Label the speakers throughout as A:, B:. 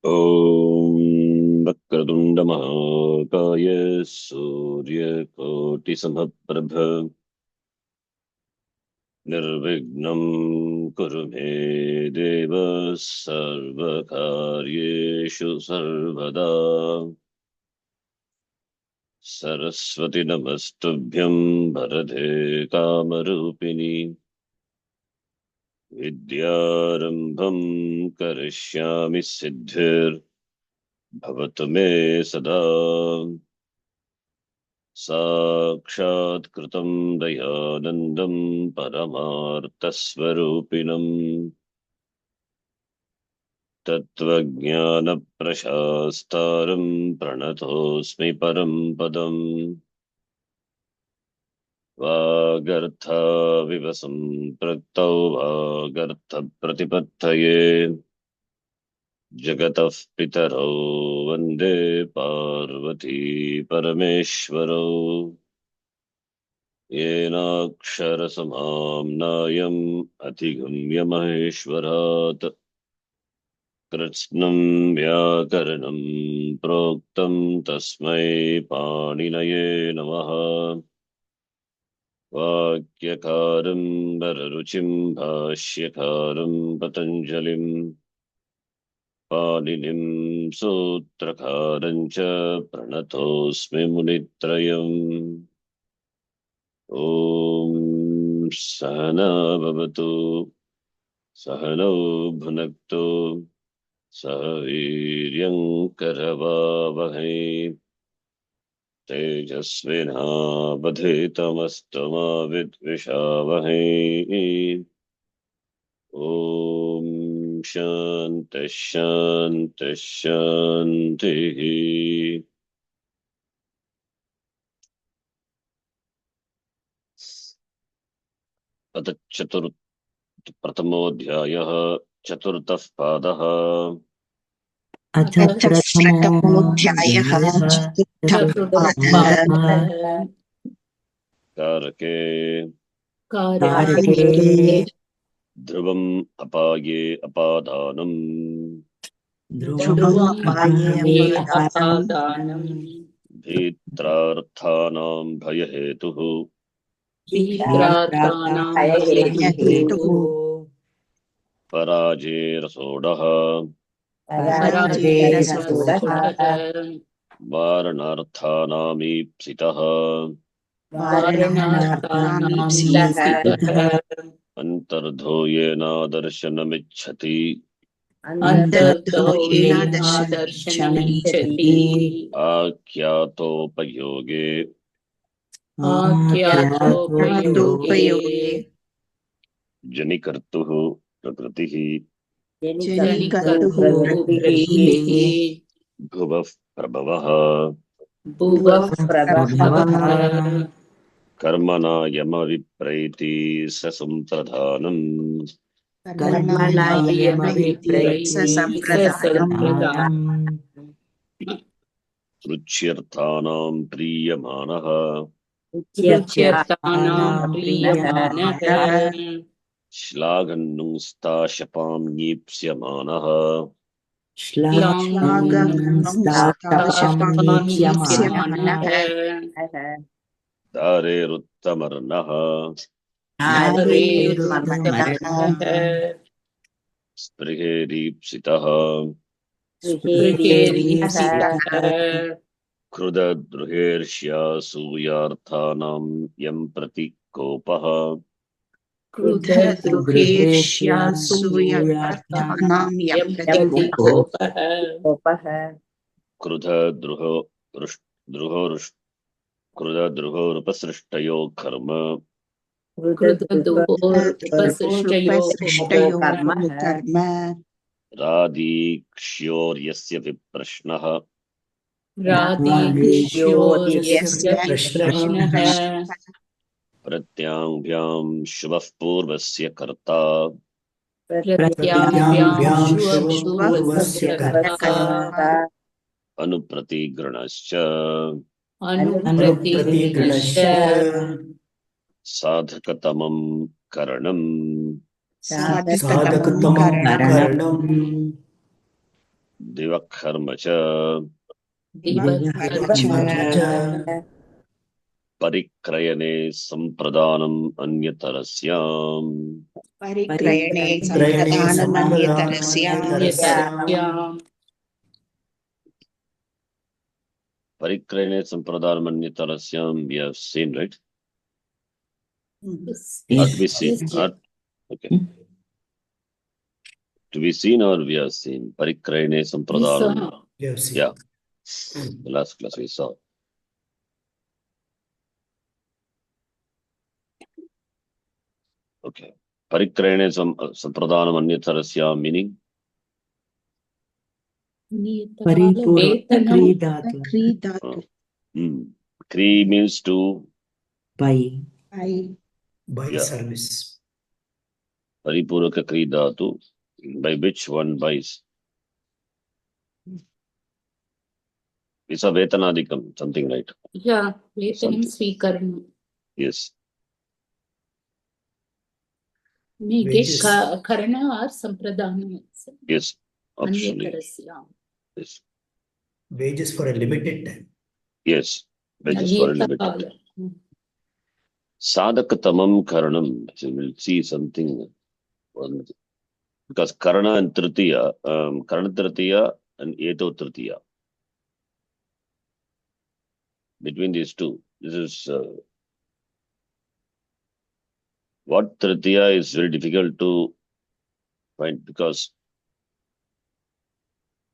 A: ॐ वक्रतुण्डमहाकाय सूर्यकोटिसमप्रभ निर्विघ्नं कुरु मे देव सर्वकार्येषु सर्वदा। सरस्वती नमस्तुभ्यं वरदे कामरूपिणि विद्यारम्भं करिष्यामि सिद्धिर्भवतु मे सदा। साक्षात्कृतं दयानन्दं परमार्थस्वरूपिणम् तत्त्वज्ञानप्रशास्तारं प्रणतोऽस्मि परं पदम्। वागर्थाविव सम्पृक्तौ वागर्थप्रतिपत्तये जगतः पितरौ वन्दे पार्वती परमेश्वरौ। येनाक्षरसमाम्नायम् अधिगम्य महेश्वरात् कृत्स्नं व्याकरणं प्रोक्तं तस्मै पाणिनये नमः। वाक्यकारं वररुचिं भाष्यकारं पतञ्जलिं पाणिनिं सूत्रकारं च प्रणतोऽस्मि मुनित्रयम्। ॐ सहना भवतु सहनौ भुनक्तु सह वीर्यं करवावहै तेजस्विनावधीतमस्तु मा विद्विषावहै। ॐ शान्तिः शान्तिः शान्तिः। अथ प्रथमोऽध्यायः चतुर्थः पादः।
B: अथ प्रथमोऽध्यायः चतुर्थः पादः।
A: कारके ध्रुवम् अपाये अपादानम् भीत्रार्थानां भयहेतुः पराजेरसोडः वारणार्थानामीप्सितः अन्तर्धो येनादर्शनमिच्छति आख्यातोपयोगे जनिकर्तुः प्रकृतिः भुवः प्रभवः कर्मणा यमविप्रैति ससम्प्रधानम् रुच्यर्थानां प्रीयमाणः श्लाघन्नुस्ताशपां नीप्स्यमानः दारेरुत्तमर्णः स्पृहेदीप्सितः क्रुधद्रुहेर्ष्यासूयार्थानां यं प्रति कोपः क्रुधद्रुहोरुपसृष्टयो कर्म रादीक्ष्योर्यस्य विप्रश्नः प्रत्याङ्भ्यां शुभः पूर्वस्य कर्ता अनुप्रतिगृणश्च साधकतमं करणम् दिवकर्म च परिक्रयणे संप्रदानम् अन्यतरस्याम्
C: परिक्रयणे
A: परिक्रयणे संप्रदानम् अन्यतरस्याम्. We have seen, right?
B: Yes.
A: To be seen. Okay. To be seen or we have seen? Parikrayane sampradanam. Yeah. The last class we saw. Okay. Parikrayane sampradanam anyatarasya meaning? Kri means to
B: buy
A: yeah.
C: service.
A: Paripuraka kri dhatu, by which one buys. It's a vetanadikam, something, right?
D: Yeah, vetanam swikaranam.
A: Yes.
D: Karana or sampradhanam.
A: Yes, actually. Yes.
C: Wages for a limited time.
A: Yes, wages for a limited time. Sadhakatamam karanam. So we'll see something. Because karana and tritiya, karana tritiya and eto tritiya. Between these two, this is what tritiya is very difficult to find because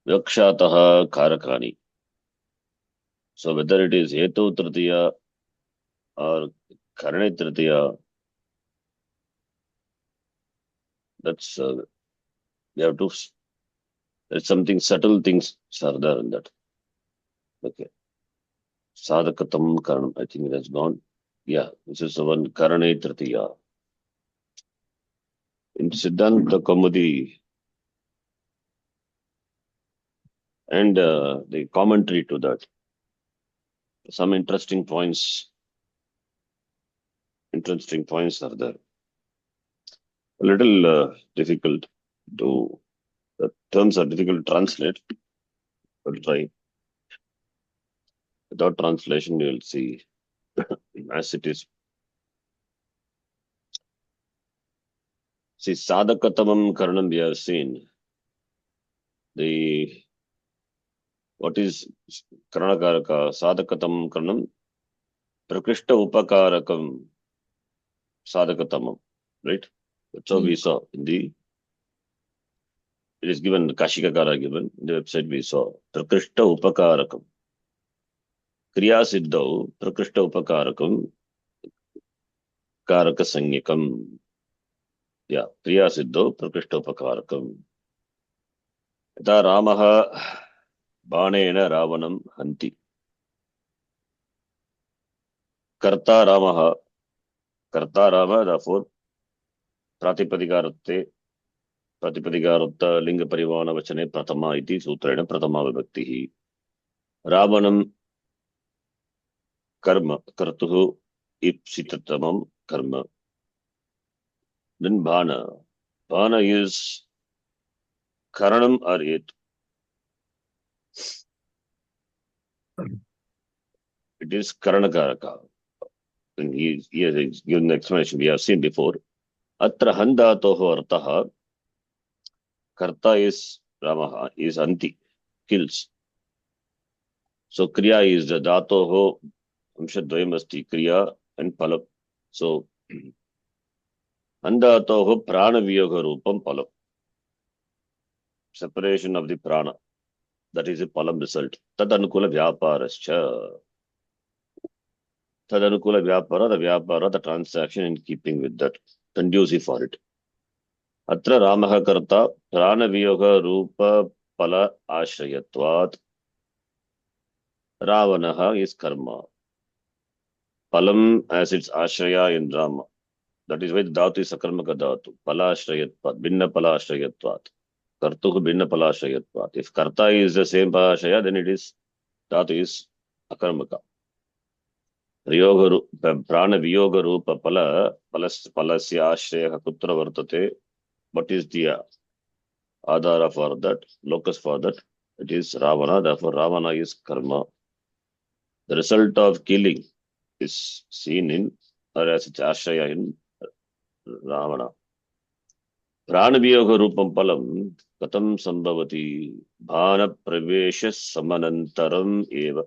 A: yakshataha karakani. So whether it is eto tritiya or karane tritiya, that's you have to. There's something subtle things are there in that. Okay. Sadhakatam karanam. I think it has gone. Yeah, this is the one karane tritiya. In Siddhanta Kaumudi and the commentary to that, some interesting points are there. A little difficult to, the terms are difficult to translate. I'll try. Without translation, you will see as it is. See, sadhakatamam karanam we have seen. What is karanakaraka? Sadhakatamam karanam prakrishta upakarakam sadhakatamam, right? That's how we saw in it is given, Kashikakara given, in the website we saw, prakrishta upakarakam. Kriya siddhau prakrishta upakarakam karaka sanyakam. Yeah, kriya siddhau prakrishta upakarakam. Yatha Ramaha banena ravanam hanti. Karta Rama, therefore, Pratipadikaratte, Linga Parivana Vachane, Pratama iti Sutrena, Pratama Vibhaktihi. Ravanam karma, Kartuhu ipsitatamam karma. Then Bhana. Bhana is Karanam or it. It is Karanakaraka. And he has given the explanation we have seen before. Atra handatoho artaha. Karta is Ramaha, is Anti, kills. So Kriya is the Dhatoho, Amshadvayam asti, Kriya and Palam. So Andatoho Prana Viyoga Rupam Palam. Separation of the Prana. That is a Palam result. Tadanukula Vyaparascha. Tadanukula Vyapara, the transaction in keeping with that. Conducive for it. Atra Ramaha Karta, Prana Viyoga Rupa Pala Ashrayatvat. Ravanaha is karma. Palam as its ashraya in Rama. That is why the dhatu is sakarmaka dhatu. Palashrayatvat, binna palashrayatvat. Kartuhu binna palashrayatvat. If karta is the same palashraya, then it is, dhatu is akarmaka. Prana viyoga rupa palasya ashraya kutra vartate. What is the adhara for that, locus for that? It is Ravana, therefore Ravana is karma. The result of killing is seen in, or as its ashraya in Ravana. Pranaviyoga rupam palam katam sambhavati bhana pravesha samanantaram eva.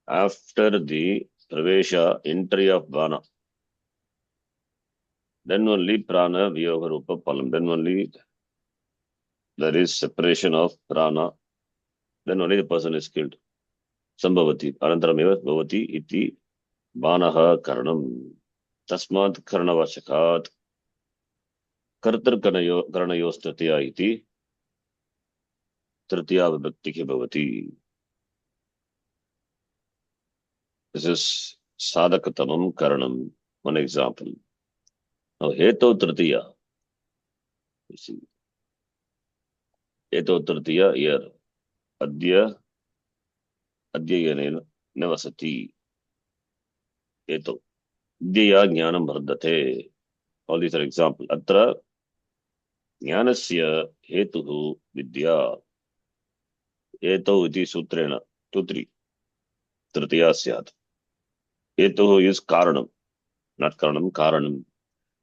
A: After the pravesha, entry of bhana, then only prana viyoga rupa palam, then only there is separation of prana, then only the person is killed. Sambhavati, anantarameva bhavati iti banaha karanam. Tasmat karanavashakat kartarkaranayo statiya iti tritiya vibhakti bhavati. This is sadhakatamam karanam. One example. Now, heto tritiya. You see, heto tritiya here. Adya yanena navasati. Heto. Adya jnanam vardhate. All these are examples. Atra jnanasya hetuhu vidya. Heto iti sutrena. Tutri. Tritiya syat. Hetuhu is karanam. Not karanam, karanam.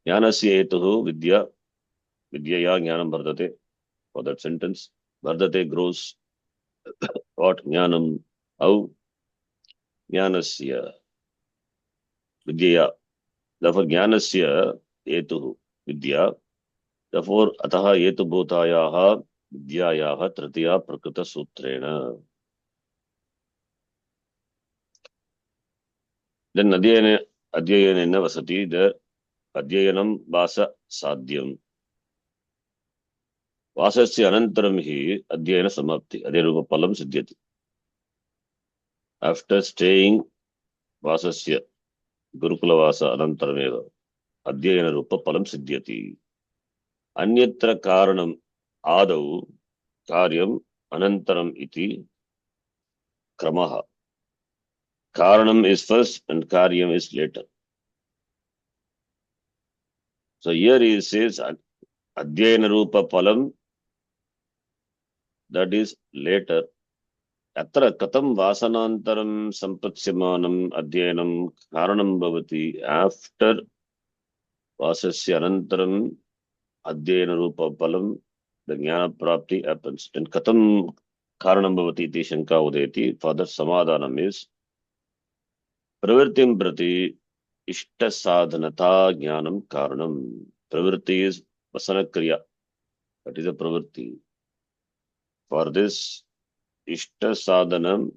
A: Jnanasya hetuhu vidya. Vidyaya jnanam vardhate. For that sentence. Vardhate grows. What? Jnanam. How? Jnanasya. Vidyaya. Therefore, jnanasya hetuhu vidya. Therefore, ataha hetu bhutayaha vidyayaha tritiya prakrita sutrena. Then adhyayana vasati, there adhyayanam vasa sadhyam. Vasasya anantaram hi adhyayana samapti. Adhyarupa palam siddhyati. After staying vasasya gurukula vasa anantarameva adhyayana rupa palam siddhyati. Anyatra karanam adau karyam anantaram iti kramaha. Karanam is first and karyam is later. So here he says adhyayana rupa palam, that is later. Atra katam vasanantaram sampatyamanam adhyayanam karanam bhavati. After vasasya anantaram adhyayana rupa palam, the jnana prapti happens. Then katam karanam bhavati iti shanka udeti. Further samadhanam is pravritim prati ishta sadhanata jnanam karanam. Pravritti is vasana kriya. That is a pravritti. For this ishta sadhanam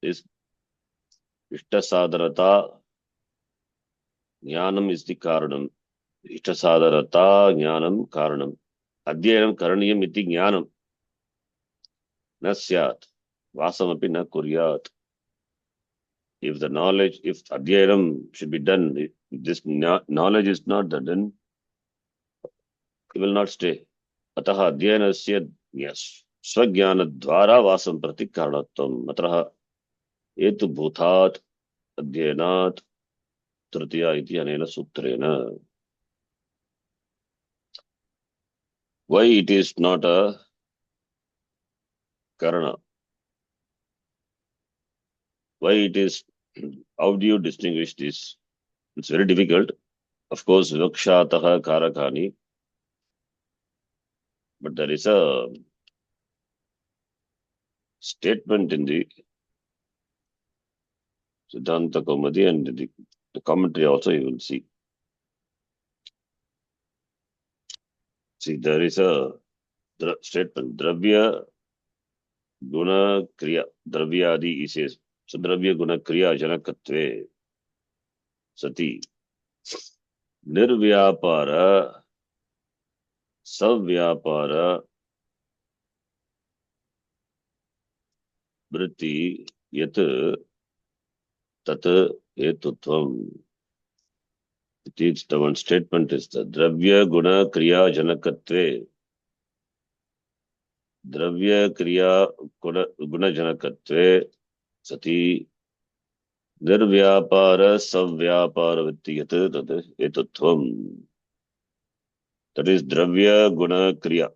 A: is ishta sadhanata jnanam is the karanam. Ishta sadhanata jnanam karanam. Adhyayanam karaniyam iti jnanam. Na syat. Vasamapi na kuryat. If the knowledge, if adhyayanam should be done, if this knowledge is not done, then it will not stay. Ataha adhyayanasya swajnana dvara vasam prati karanatvam. Atraha etu bhutat adhyayanat tritiya iti anena sutrena. Why it is not a karana? Why it is? How do you distinguish this? It's very difficult. Of course, vikshataha karakani. But there is a statement in the Siddhanta Kaumadi and the commentary also you will see. See, there is a statement. Dravya guna kriya. Dravyadi, he says. So, dravya guna kriya janakatve sati. Nirvyapara savyapara vritti yat tat etutvam. It is the one statement is the dravya guna kriya janakatve. Dravya kriya guna janakatve sati nirvyapara savyapara vritti yat tat etutvam. That is dravya guna kriya.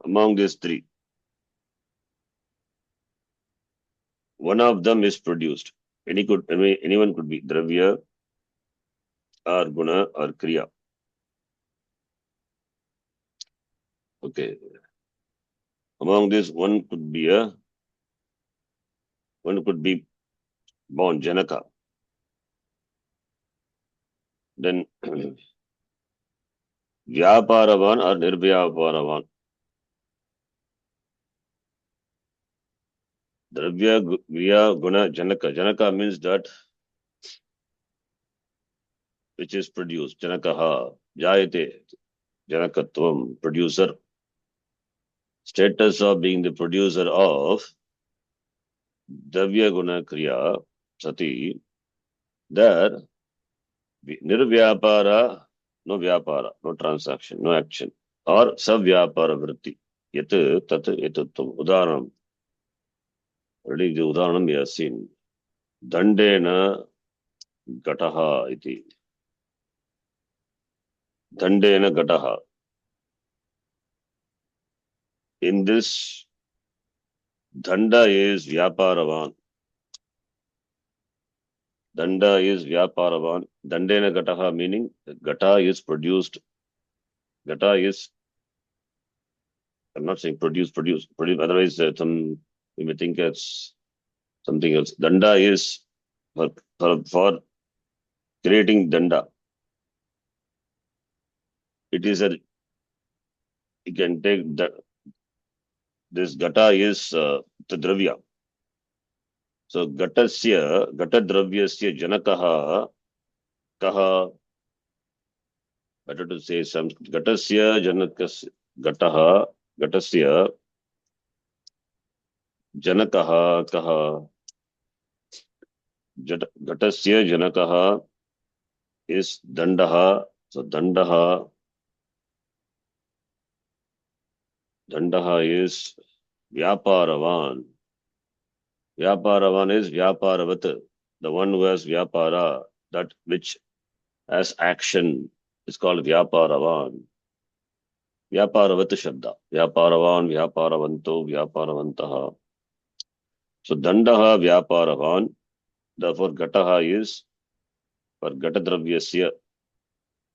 A: among these three, one of them is produced. Anyone could be dravya or guna or kriya. Okay. Among this, one could be born Janaka. Then Vyaparavan or Nirbhyaparavan. Dravya, Kriya, Guna, Janaka. Janaka means that which is produced. Janakaha, Jayate, Janakatvam, producer. Status of being the producer of Dravya, Guna, Kriya, Sati. There, Nirvyapara, no Vyapara, no transaction, no action. Or Savyapara Vritti. Yat, Tat, Yatutvam. Udaranam. Already the Udaranam we have seen. Dandena Gataha iti. Dandena Gataha. In this, Danda is Vyaparavan. Danda is Vyaparavan. Dandena Gataha meaning Gata is produced. Gata is, I'm not saying produce. Otherwise, we may think it's something else. Danda is for creating Danda. It is you can take this Gata is the Dravya. So Gata Dravyasya Janakaha Kaha. Better to say some Gatasya Janakas Gataha Gatasya Janakaha Kaha. Gatasya Janakaha is Dandaha. So Dandaha is Vyaparavan. Vyaparavan is Vyaparavat, the one who has Vyapara, that which has action is called Vyaparavan. Vyaparavat Shabda. Vyaparavan, Vyaparavanto, Vyaparavantaha. So Dandaha Vyaparavan. Therefore Gataha is for Gatadravyasya.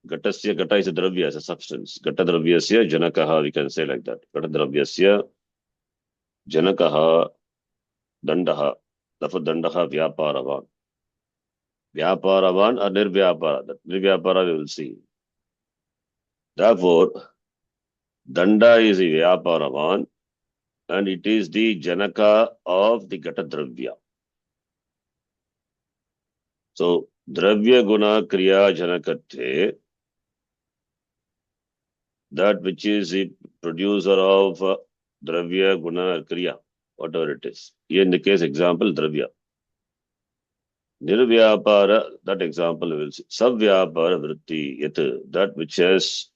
A: Gatasya, Gata is a Dravya, as a substance. Gatadravyasya Janakaha, we can say like that. Gatadravyasya Janakaha Dandaha. Therefore Dandaha Vyaparavan. Vyaparavan or Nirvyapara. That Nirvyapara we will see. Therefore, Danda is a Vyaparavan and it is the Janaka of the Gatadravya. So, Dravya Guna Kriya Janakatve, that which is the producer of Dravya Guna Kriya, whatever it is. Here in the case example, Dravya. Nirvyapara, that example we will see. Savyapara Vritti, yet that which has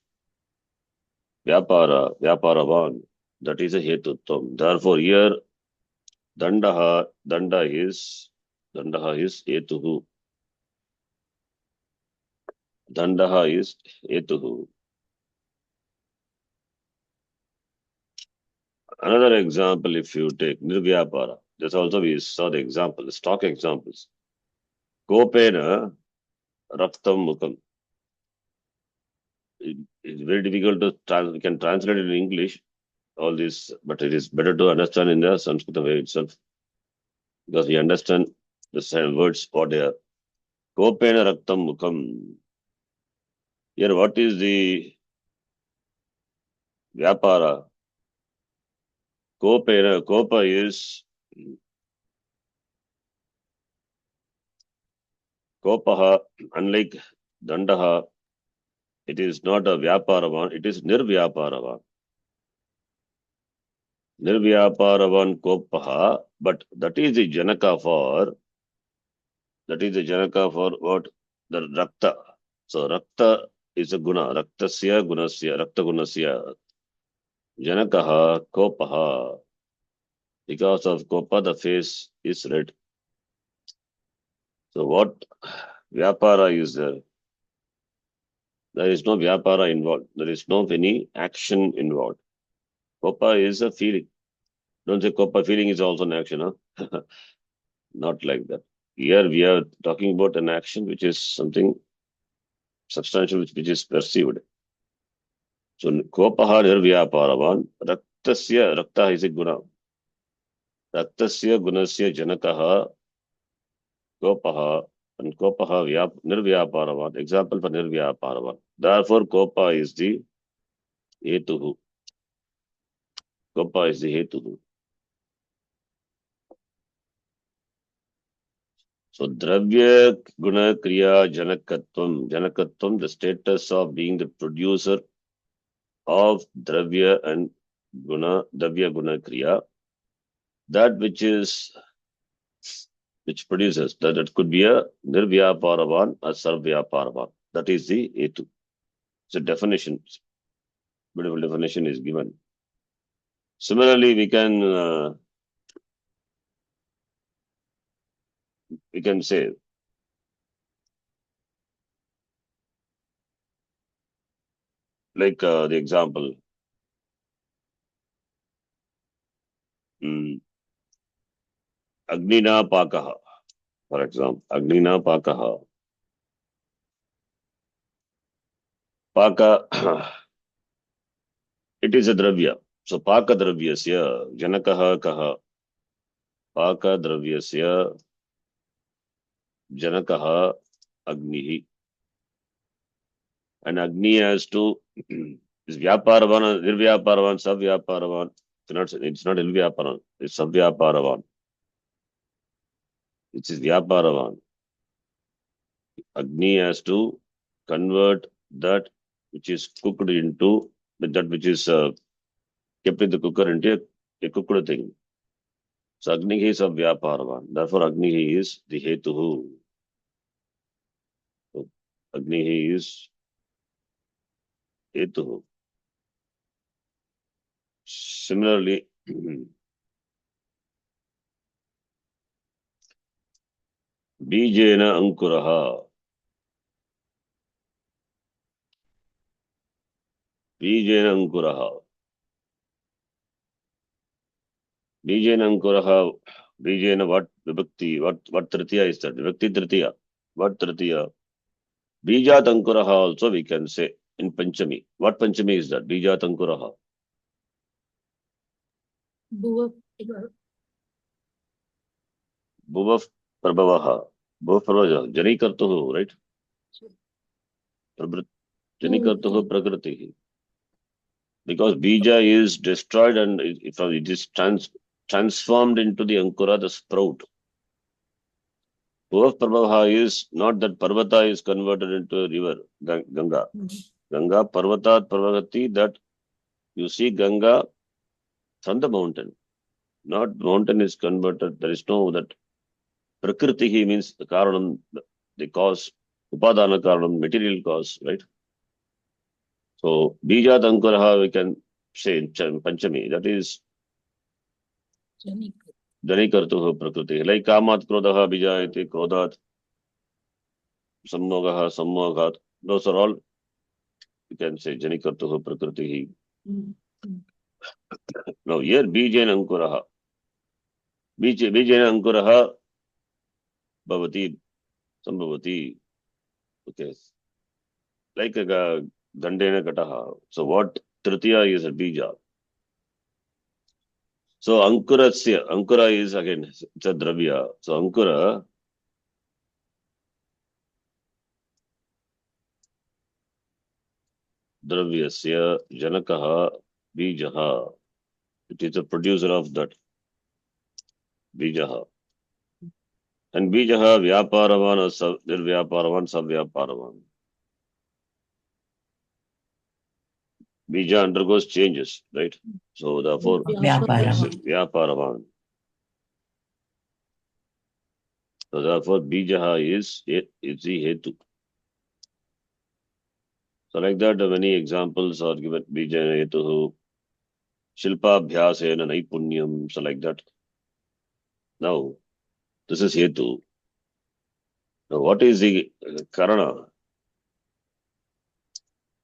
A: Vyaparavan, that is a Hetutvam. Therefore, here Danda is Hetuhu. Dandaha is Hetuhu. Another example, if you take Nirvyapara, this also we saw the example, the stock examples. Kopena Raktam Mukam. It's very difficult to we can translate it in English, all this, but it is better to understand in the Sanskrit way itself, because we understand the same words what they are. Kopena Raktam Mukam. Here, what is the Vyapara? Kopa is Kopaha, unlike Dandaha, it is not a Vyaparavan, it is Nirvyaparavan. Nirvyaparavan Kopaha, but that is the Janaka for what? The Rakta. So Rakta is a Guna, Raktasya Gunasya, Rakta Gunasya. Janakaha Kopaha. Because of Kopa, the face is red. So what Vyapara is there? There is no Vyapara involved. There is no any action involved. Kopa is a feeling. Don't say Kopa feeling is also an action, huh? Not like that. Here we are talking about an action which is something substantial which is perceived. So Kopaha nirvyaparavan raktasya rakta is a guna. Raktasya gunasya janakaha Kopaha and Kopaha nirvyaparavan. Example for nirvyaparavan. Therefore, Kopa is the hetuhu. Kopa is the hetuhu. So dravya guna kriya janakatvam. Janakatvam, the status of being the producer of dravya and guna, dravya guna kriya. That which produces, that it could be a nirvyaparavan or sarvyaparavan. That is the hetu. So definition, beautiful definition is given. Similarly, we can say like the example, Agnina Pakaha, for example, Agnina Pakaha. Paka, it is a dravya. So Paka dravyasya, Janakaha Kaha. Paka dravyasya, Janakaha Agnihi. And Agni has to is Vyaparavan, Nirvyaparavan, Savyaparavan. It's not Ilvyaparavan, it's Savyaparavan. It is Vyaparavan. Agni has to convert that which is cooked into that which is kept in the cooker into a cooked thing. So Agni is a Vyaparavan. Therefore, Agni is the Hetuhu. So Agni is Hetuhu. Similarly, Bijena Ankuraha. Bijena Ankuraha. Bijena Ankuraha. Bijena what vibhakti? What tritiya is that? Vibhakti tritiya. What tritiya? Bijat Ankuraha also we can say in Panchami. What Panchami is that? Bijat Ankuraha.
D: Bhuva.
A: Bhuva Prabhavaha. Bhuva Prabhavaha. Jani Kartuhu, right? Jani Kartuhu Prakriti. Because Bija is destroyed and it is transformed into the Ankura, the sprout. Bhuva Prabhavaha is not that Parvata is converted into a river, Ganga. Ganga Parvatat Parvati, that you see Ganga from the mountain. Not mountain is converted. There is no that Prakriti means the Karanam, the cause, Upadana Karanam, material cause, right? So Bijat Ankuraha we can say in Panchami, that is Jani Kartuhu Prakriti. Like Kamat Krodaha Bijayati Krodat Sammogaha Sammogat. Those are all you can say Jani Kartuhu Prakriti. Now here Bijana Ankuraha. Bijana Ankuraha Bhavati Sambhavati. Okay. Like a Dandena Kataha. So what Tritiya is a Bija. So Ankura is again, it's a Dravya. So Ankura, Dravyasya, Janakaha, Bijaha. It is the producer of that Bijaha. And Bijaha, Vyaparavan, Nirvyaparavan, Savyaparavan. Bija undergoes changes, right? So therefore, Vyaparavan. So therefore, Bijaha is the Hetu. So like that, many examples are given. Bija Hetuhu, Shilpa Bhyasena Naipunyam, so like that. Now, this is Hetu. Now, what is the Karana?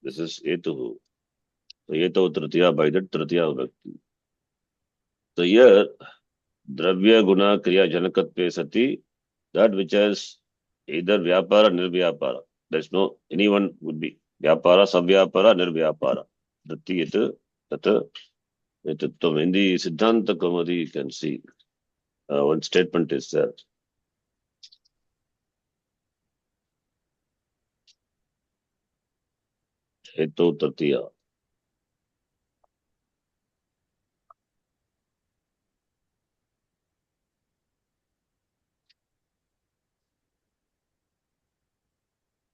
A: This is Hetu. So Eto Tritiya by that Tritiya Vibhakti. So here Dravya Guna Kriya Janakatve Sati, that which has either Vyapara, Nirvyapara. There's no, anyone would be Vyapara, Savyapara, Nirvyapara. Drati Yet, Tata, Yatutvam. In the Siddhanta Kaumudi, you can see one statement is there. Heto Tritiya.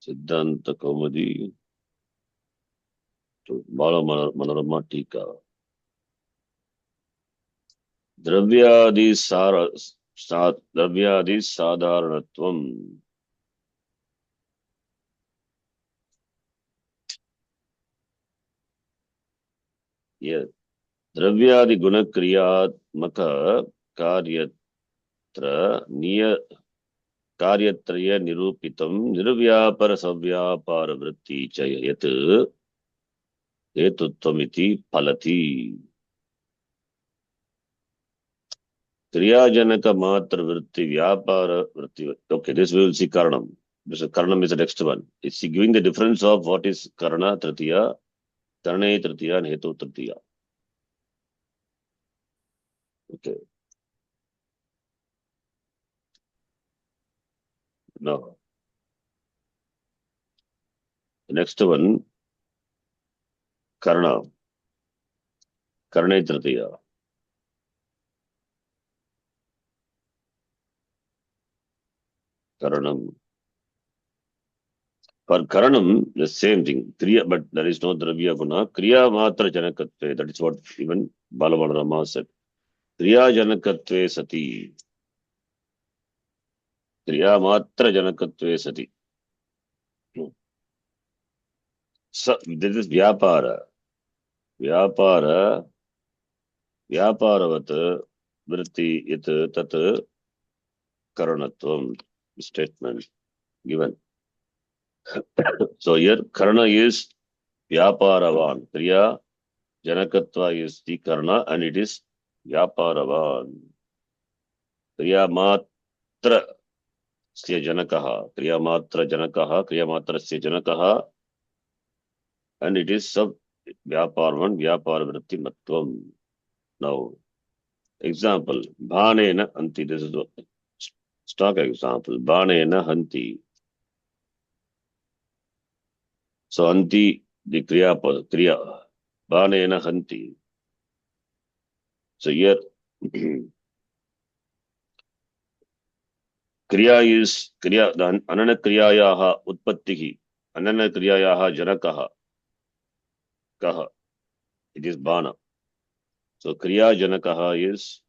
A: Siddhanta Kaumudi to Bala Manorama Tika. Dravyadi Sadharanatvam. Yes. Dravyadi Gunakriyatmaka Karyatra Niya Karyatraya Nirupitam Nirvyapara Savyapara Vritti Chaya Yat Etuttamiti Palati. Kriyajanaka Matra Vritti Vyapara Vritti. Okay, this we will see Karanam. This Karanam is the next one. It's giving the difference of what is Karana Tritiya, Karane Tritiya, and Hetu Tritiya. Okay. Now, the next one, Karana. Karane Tritiya. Karanam. For Karanam, the same thing. Kriya, but there is no Dravya Guna. Kriya Matra Janakatve. That is what even Balabalarama said. Kriya Janakatve Sati. Kriya Matra Janakatve Sati. So, this is Vyapara. Vyapara. Vyaparavat. Vritti Yat Tat Karanatvam. Statement given. So here Karana is Vyaparavan. Kriya Janakatva is the Karana and it is Vyaparavan. Kriya Matra Sya Janakaha. Kriya Matra Janakaha. Kriya Matra Sya Janakaha. And it is Sab Vyaparavan Vyaparavrati Matvam. Now, example, Bhanena Hanti. This is a stock example. Bhanena Hanti. So Hanti, the Kriya. Bhanena Hanti. So here Kriya is Kriya, the Anana Kriyayaha Utpattihi. Anana Kriyayaha Janakaha. Kaha. It is Bana. So Kriya Janakaha is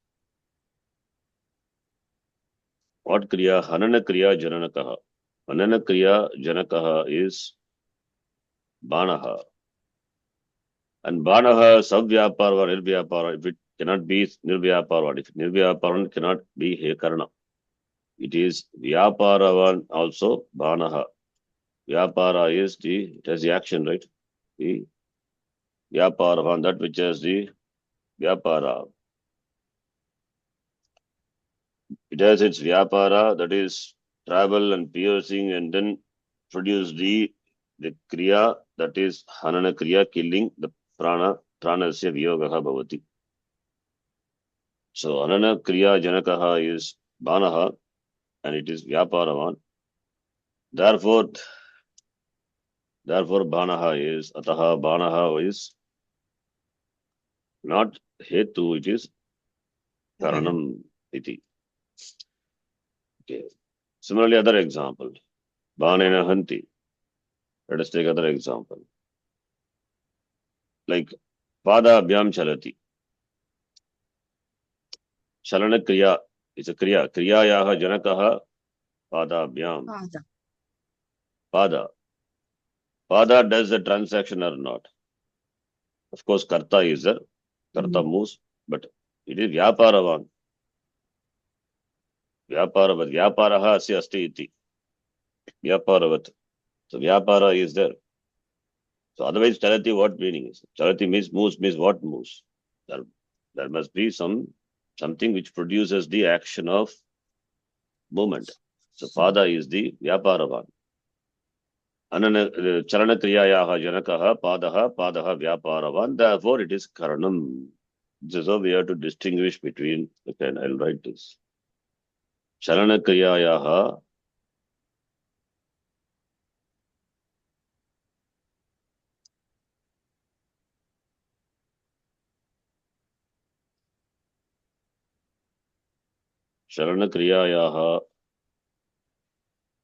A: what Kriya? Hanana Kriya Janakaha. Hanana Kriya Janakaha is Banaha. And Banaha Sabvyapara or Nirvyapara. If it cannot be Nirvyapara, if Nirvyapara cannot be Hekarana. It is Vyaparavan also Banaha. Vyapara is it has the action, right? The Vyaparavan, that which has the Vyapara. It has its Vyapara, that is travel and piercing, and then produce the Kriya, that is Hanana Kriya, killing the Prana, Pranasya Vyogaha Bhavati. So Hanana Kriya Janakaha is Banaha, and it is Vyaparavan. Therefore Banaha is, Ataha Banaha is not Hetu, it is Karanam iti. Okay. Similarly, other example. Bhanena Hanti. Let us take other example. Like Pada Abhyam Chalati. Chalana Kriya is a Kriya. Kriyayaha Janakaha Pada Abhyam. Pada. Pada does the transaction or not? Of course, Karta is there. Karta moves, but it is Vyaparavan. Vyaparavat. Vyaparaha asya asti iti. Vyaparavat. So Vyapara is there. So otherwise, Chalati, what meaning is? Chalati means what moves? There must be something which produces the action of movement. So Pada is the Vyaparavan. Chalana Kriyayaha Janakaha Padaha Vyaparavan. Therefore, it is Karanam. So we have to distinguish between, okay, I'll write this. Chalana Kriyayaha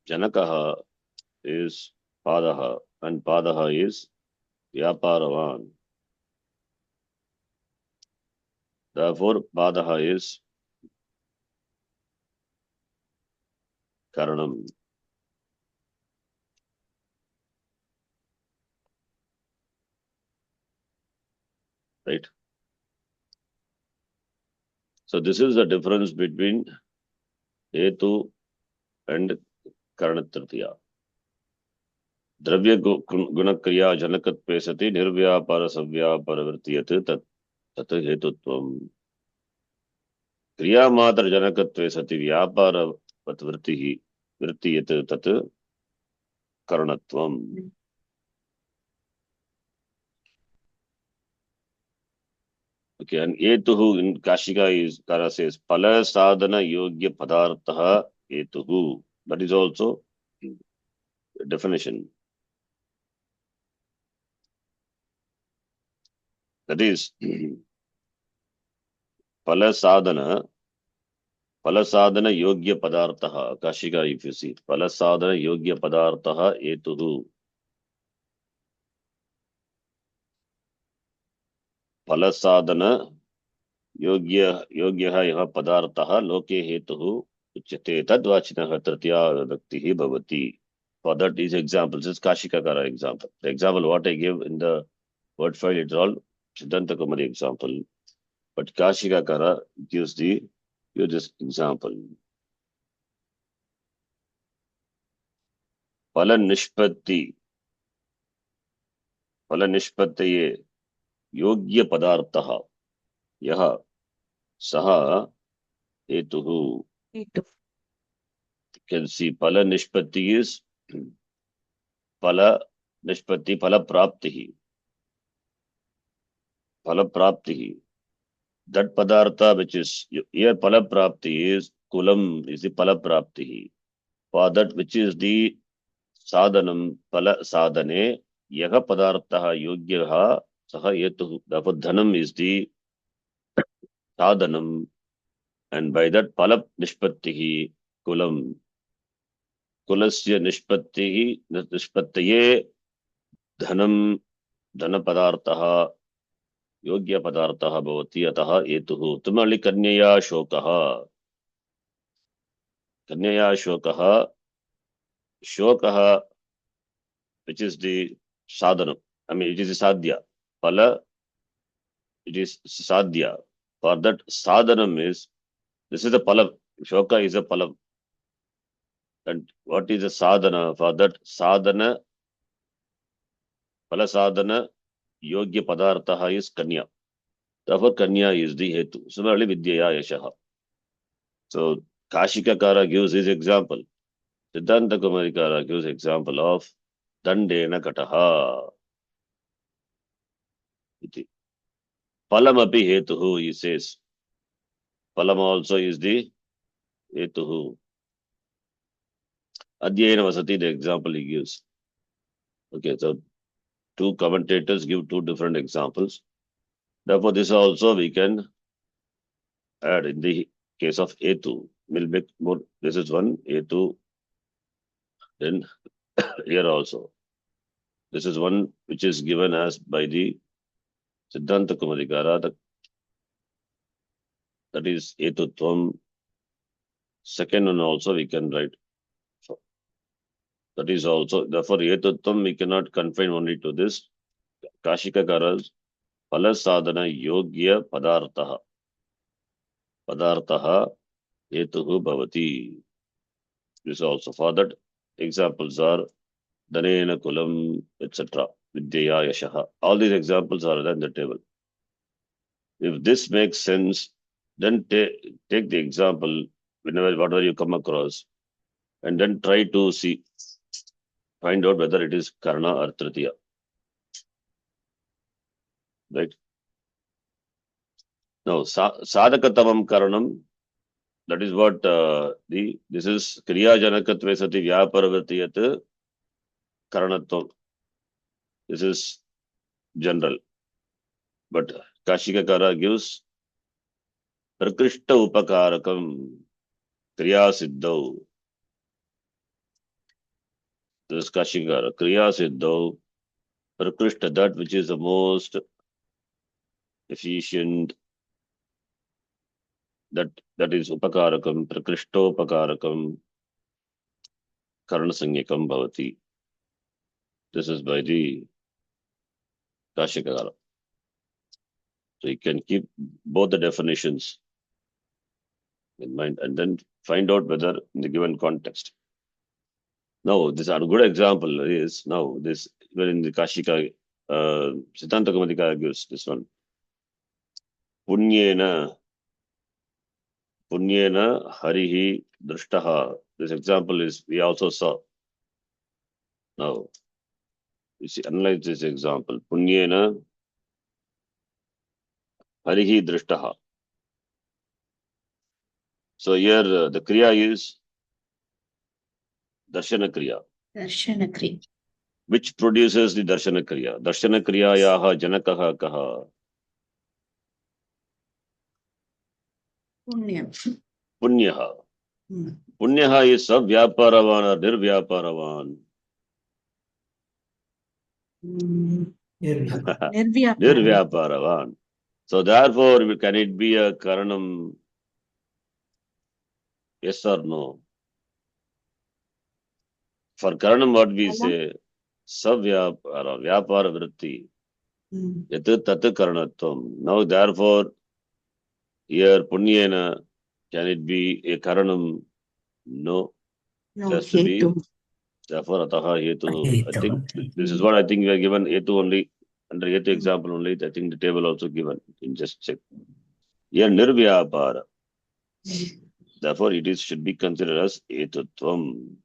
A: Janakaha is Padaha and Padaha is Vyaparavan. Therefore, Padaha is Karanam. Right? So this is the difference between Hetu and Karanatritiya. Dravya Gunakriya Janakatve Sati Nirvyapara Savyaparavirtiyat Tat Hetutvam. Kriya Matra Janakatve Sati Vyapara Virtiyat Tat Karanatvam. Okay, and Etuhu in Kashika is Kara says Pala Sadhana Yogya Padartha Etuhu. That is also a definition. That is Pala Sadhana Yogya Padartha. Kashika, if you see. Pala Sadhana Yogya Padartha Etuhu. Pala Sadhana Yogya Yaha Padartha Loke Hetuhu Uchate Tadvachinaha Tritya Vaktihi Bhavati. For that is example. This is Kashika Kara example. The example what I gave in the word file, it's all Siddhanta Kumari example. But Kashika Kara gives this example. Pala Nishpattiye Yogya Padartaha Yaha Saha Hetuhu. You can see Pala Nishpatti is Pala Nishpatti Pala Praptihi. Pala Praptihi. That Padartha which is here Pala Prapti is Kulam is the Pala Praptihi. For that which is the Sadhanam Pala Sadhane Yaha Padartha Yogyaha Saha Hetuhu. Therefore Dhanam is the Sadhanam, and by that Pala Nishpattihi Kulam. Kulasya Nishpattiye Dhanam Dhana Padartaha Yogya Padartaha Bhavati Ataha Etuhu. Similarly, Kanyaya Shokaha, which is the sadhana. I mean, it is the sadhya. Pala, it is sadhya. For that sadhanam is, this is a palav. Shoka is a palav. And what is a sadhana? For that sadhana, pala sadhana, yogya padartha is kanya. Therefore, kanya is the hetu. Similarly, vidyaya yashaha. So, Kashika Kara gives his example. Siddhanta Kumari Kara gives example of Dandena Kataha. Palam api hetuhu, he says. Palam also is the hetuhu. Adhyayana vasati, the example he gives. Okay, so two commentators give two different examples. Therefore, this also we can add in the case of hetu. We'll make more. This is one hetu. Then here also. This is one which is given as by the Siddhanta Kumarikara. That is Etutvam. Second one also we can write. That is also, therefore, Etutvam we cannot confine only to this. Kashika Kara's Pala Sadhana Yogya Padartaha. Padartaha Etuhu Bhavati. This also. For that, examples are Dhanena Kulam, etc. vidyaya yashaha. All these examples are there in the table. If this makes sense, then take the example whatever you come across, and then try to find out whether it is karna or tritiya. Right? Now, sadhakatamam karanam, that is what this is kriya janakatve sati vyaparavritiyat karanatvam. This is general. But Kashikakara gives prakrishta upakarakam kriya siddhau. This is Kashikakara. Kriya siddhau prakrishta, that which is the most efficient, that is upakarakam, prakrishto upakarakam, karana sanyakam bhavati. This is by the Kashikakara. So you can keep both the definitions in mind and then find out whether in the given context. Now, this a good example is now this where in the Kashika Siddhanta Kamadika gives this one. Punyena harihi drishtaha. This example is we also saw. Now, you see, analyze this example. Punyena harihi drishtaha. So here the kriya is darshana kriya.
B: Darshana kriya.
A: Which produces the darshana kriya? Darshana kriyayaha janakaha kaha.
B: Punya.
A: Punyaha. Punyaha is savyaparavan or nirvyaparavan. Nirvyaparavan. So therefore, can it be a karanam? Yes or no? For karanam, what we say, savyapara, vyapara vritti. Yat tat karanatvam. Now, therefore, here punyena, can it be a karanam? No.
B: No,
A: It has to be. Therefore, ataha hetu. I think this is what I think we are given hetu only. Under hetu example only, I think the table also given. You can just check. Here nirvyapara. Therefore, it should be considered as etutvam.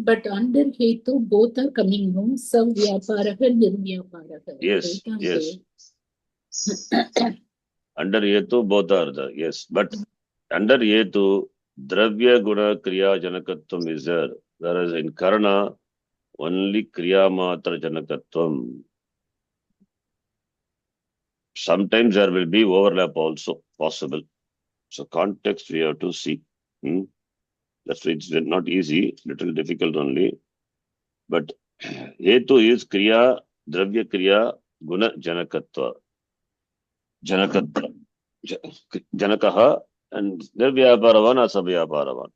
D: But under Hetu, both are coming, no? Savyaparaha, Nirvyaparaha.
A: Yes, yes. Under Yetu, both are there, yes. But under Yetu, Dravya Guna Kriya Janakatvam is there. Whereas in Karana, only Kriya Matra Janakatvam. Sometimes there will be overlap also possible. So context we have to see. That's why it's not easy, little difficult only. But Hetu is Kriya, Dravya Kriya, Guna Janakatva. Janakatva. Janakaha and Nirvyaparavan or Savyaparavan.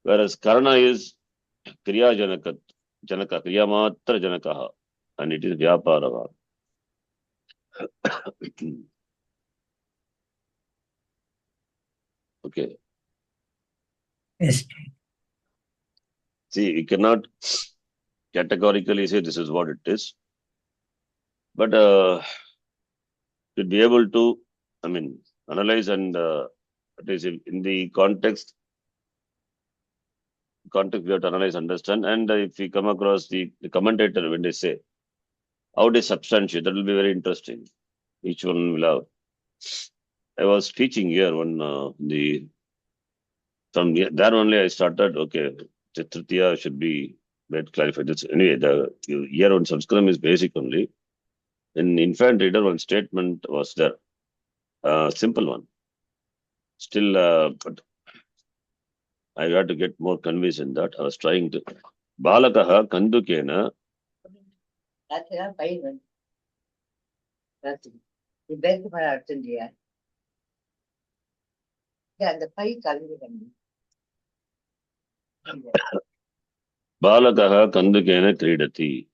A: Whereas Karana is Kriya Janaka, Kriya Matra Janakaha, and it is Vyaparavan. Okay.
B: Yes.
A: See, you cannot categorically say this is what it is. But to be able to, analyze and at least in the context we have to analyze, understand, and if we come across the commentator when they say how it is substantiate, that will be very interesting. Each one will have. I was teaching here from there only I started. Okay, Tritiya should be made clarified. Anyway, the year on Sanskritam is basic only. In infant reader, one statement was there, simple one. Still, but I had to get more convinced in that. I was trying to. Balakaha Kandukena. Balakaha Kandukena Kridati.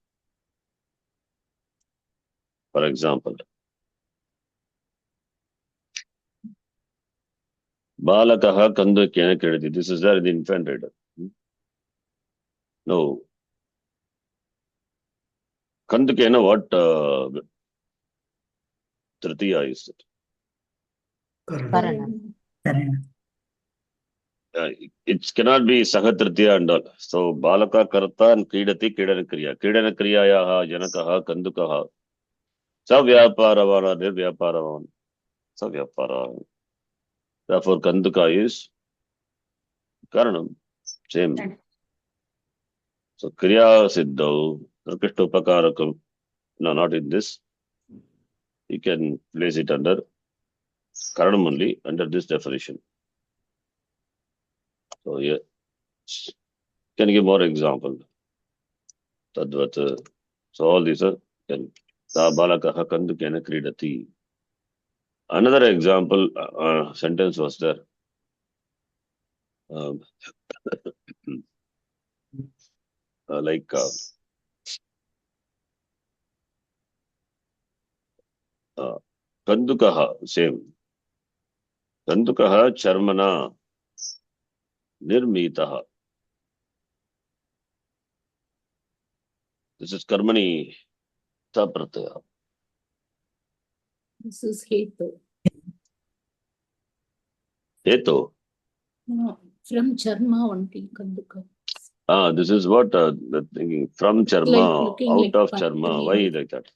A: For example. Balakaha Kandukena Kridati. This is there in the infant reader. No. Kandukena, what Tritiya is it?
C: Karana.
B: Karana.
A: It cannot be Saha Tritiya and all. So, Balaka Karta and Kridati Kridana Kriya. Kridana Kriyayaha Janakaha Kandukaha. Savyaparavana Nirvyaparavan. Savyaparavan. Therefore, Kanduka is Karanam. Same. So, Kriya Siddhav, Prakishta Upakarakam. No, not in this. You can place it under Karanam only, under this definition. So, yeah. Can you give more example? Tadvat. So, all these are Sa Balakaha Kandukena Kridati. Another example sentence was there. Like Kandukaha, same. Kandukaha Charmana Nirmitaha. This is Karmani Saprataya.
D: This is Hetu.
A: Heto.
D: No, from Charma only, Kanduka.
A: This is what the thinking. From Charma,
D: Like looking
A: out
D: like
A: of
D: Patri
A: Charma. Why
D: or-
A: like that?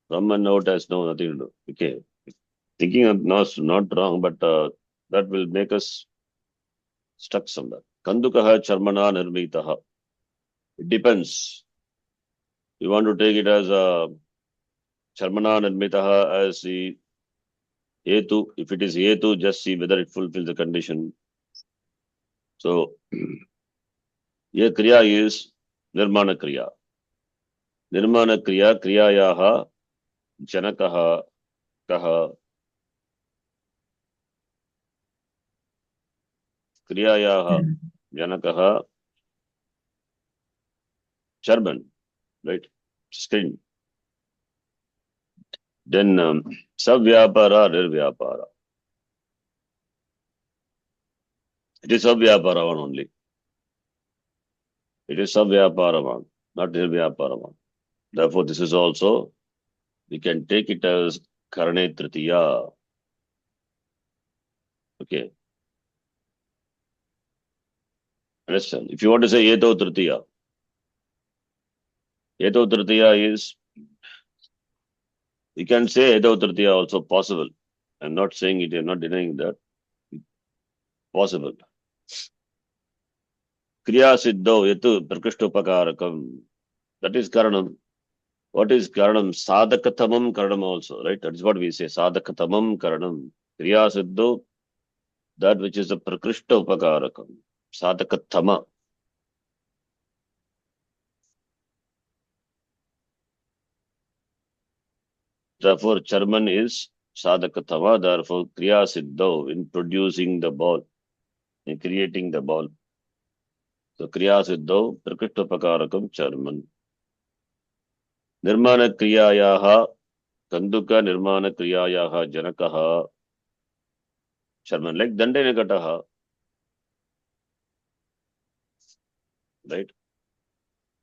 A: From and out has nothing to do. Okay. Thinking of not wrong, but that will make us stuck somewhere. Kandukaha Charmana Nirmitaha. It depends. You want to take it as Charmana Nirmitaha as the Hetu. If it is Hetu, just see whether it fulfills the condition. So, here Kriya is Nirmana Kriya. Nirmana Kriya, Kriyayaha, Janakaha, Kaha. Kriyayaha, Janakaha, Charman, right? Screen. Then Savyapara, Nirvyapara. It is Savyaparavan only. It is Savyaparavan, not Nirvyaparavan. Therefore, this is also, we can take it as Karane Tritiya. Okay. Understand? If you want to say Yeto Tritiya is, you can say Yeto Tritiya also possible. I'm not saying it, I'm not denying that. Possible. Kriya Siddho Yetu Prakrishtopakarakam. That is Karanam. What is Karanam? Sadhakatamam Karanam also, right? That is what we say. Sadhakatamam Karanam. Kriya Siddho, that which is the Prakrishta Upakarakam. Sadhakatama. Therefore, Charman is Sadhakatama. Therefore, Kriya Siddho in producing the ball, in creating the ball. So, Kriya Siddho, Prakrishta Upakarakam Charman. Nirmana Kriyayaha, Kanduka Nirmana Kriyayaha Janakaha Charman. Like Dandena Kataha. Right?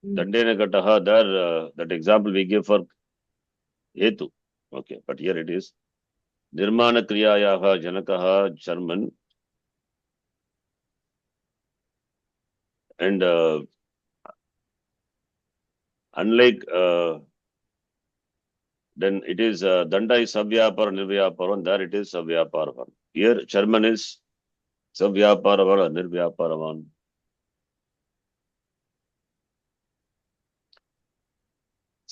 A: Dandena Kataha, there, that example we give for Hetu. Okay, but here it is. Nirmana Kriyayaha Janakaha Charman. And unlike then it is Danda is Savyapara Nirvyaparavan, there it is Savyaparavan. Here Charman is Savyaparavan Nirvyaparavan.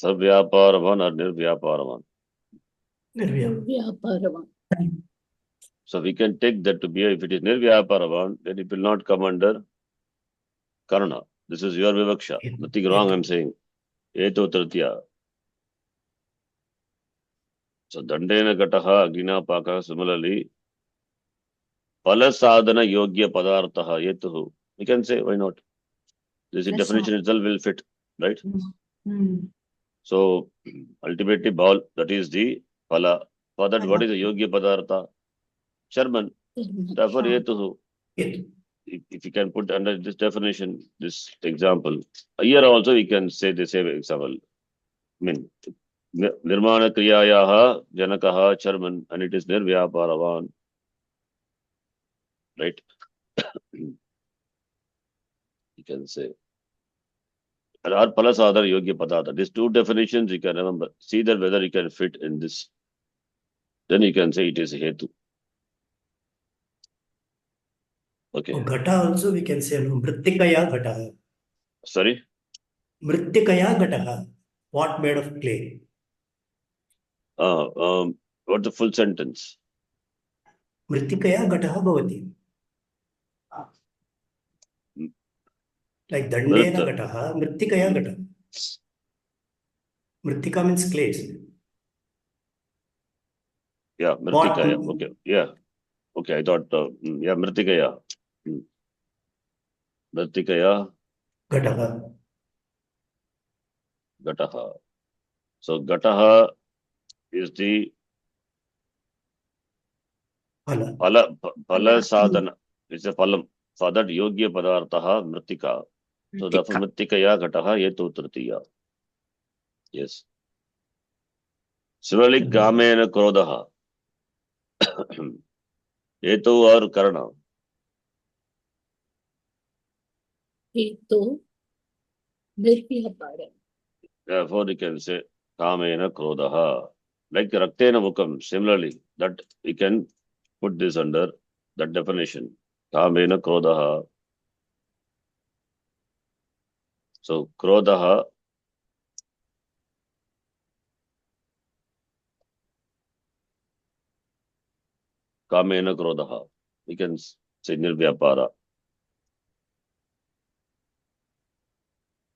A: Savyaparavan or Nirvyaparavan.
D: Vyaparavan.
A: So we can take that to be, if it is Nirvyaparavan, then it will not come under Karana. This is your Vivaksha. Nothing wrong, I'm saying. Eto Tritiya. So Dandena Kataha Agnina Paka, similarly, Palasadana Yogya Padarthaha Yetuhu. We can say, why not? This definition itself will fit, right? So ultimately, ball, that is the Pala. For that, what is the Yogya Padartha? Charman. Therefore, Yetuhu. If you can put under this definition, this example, here also we can say the same example. mean, Nirmana Kriyayaha Janakaha Charman, and it is Nirvyaparavan. Right? You can say. Or Palasadar Yogi Padata. These two definitions you can remember. See that whether you can fit in this. Then you can say it is Hetu. Okay.
C: Ghata also we can say Mrittikaya Ghata.
A: Sorry?
C: Mrittikaya Ghata. Pot made of clay.
A: What's the full sentence?
C: Mrittikaya Ghata Bhavati. Like Dandena
A: Mrit.
C: Ghata, Mrittikaya Ghata. Mrittika means clay.
A: Yeah,
C: Pot.
A: Mritikaya. Okay. Yeah. Okay, I thought, yeah, Mritikaya. Mritikaya
C: Ghata.
A: Gataha. So, Gataha is the
C: Phala.
A: Phala sadhana. It's a phalam. For that, Yogya Padarthaha Mritika. So, therefore, Mritikaya Gataha Yetu Tritiya. Yes. Similarly, Kamena Krodaha. Yetu or Karana.
D: Hetu Nirvyapara.
A: Therefore, you can say Kamena Krodaha. Like Raktena Mukam. Similarly, that you can put this under that definition. Kamena Krodaha. So, Krodaha. Kamena Krodaha. We can say Nirvyapara.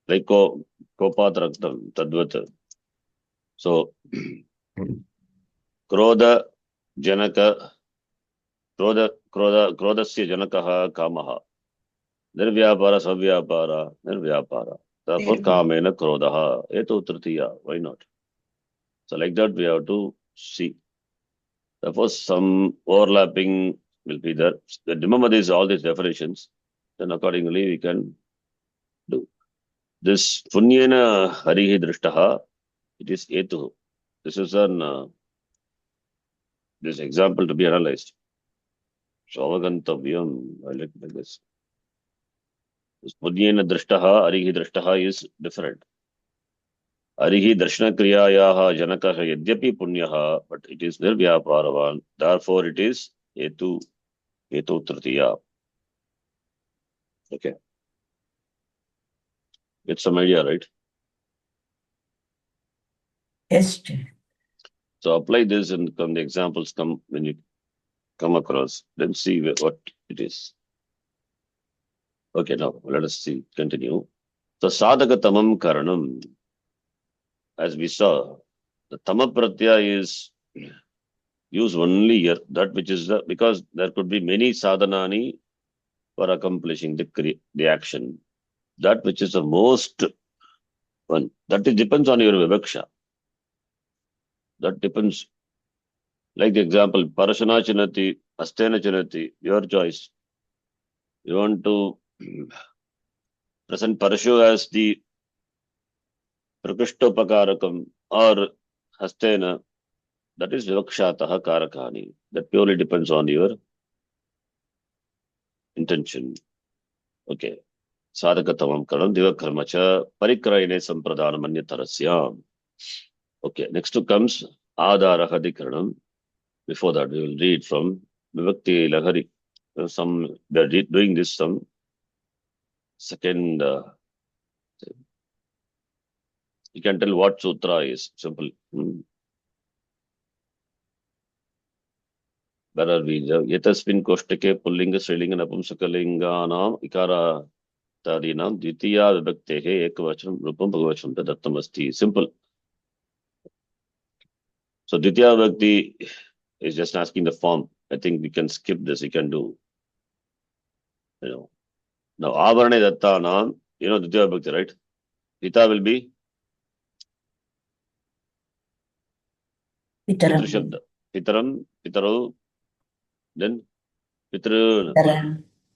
A: Like Kopat Raktam, Tadvat. So, Krodha Janaka, Krodhasya Janakaha Kamaha. Nirvyapara, Savyapara, Nirvyapara. Therefore, Kamena Krodhaha. Etu Tritiya. Why not? So, like that, we have to see. Therefore, some overlapping will be there. Remember all these definitions. Then, accordingly, we can do. This Punyena Harihi Drishtaha, it is Etu. This is this example to be analyzed. So, Avagantavyam, I like this. This Punyena Drishtaha, Harihi Drishtaha is different. Harihi Darshana Kriyayaha Janakaha Yadyapi Punyaha, but it is Nirvyaparavan. Therefore, it is Etu Tritiya. Okay. Get some idea, right?
B: Yes.
A: So apply this and come the examples come when you come across, then see what it is. Okay, now let us see, continue. So Sadhakatamam Karanam, as we saw, the Tama Pratyaya is used only here, that which is because there could be many sadhanani for accomplishing the action. That which is the most one, that depends on your vivaksha. That depends. Like the example, Parashana Chinati, Astena Chinati, your choice. You want to present Parashu as the Prakrishtoparakam or Hastena, that is Vivakshataha Karakani. That purely depends on your intention. Okay. Sadhakatamam Karam, Divakarmacha, Parikrayane Sampradhanam Anyatarasyam. Okay, next comes Adharahadikaranam. Before that, we will read from Vivakti Lahari. They're doing this some second. You can tell what sutra is. Simple. Where are we? Yatasmin Koshtake Pullinga Srilinga Napumsakalinganam Ikara Tadinam Ditiya Vibhaktehe Ekavachanam Rupam Bhagavachanam Tadattamasti. Simple. So Ditiya Vibhakti is just asking the form. I think we can skip this. You can do. Now Avarane Dattanam, Ditiya Vibhakti, right? Pita will be Pitru Shabda. Pitaram, Pitaru, then Pitru.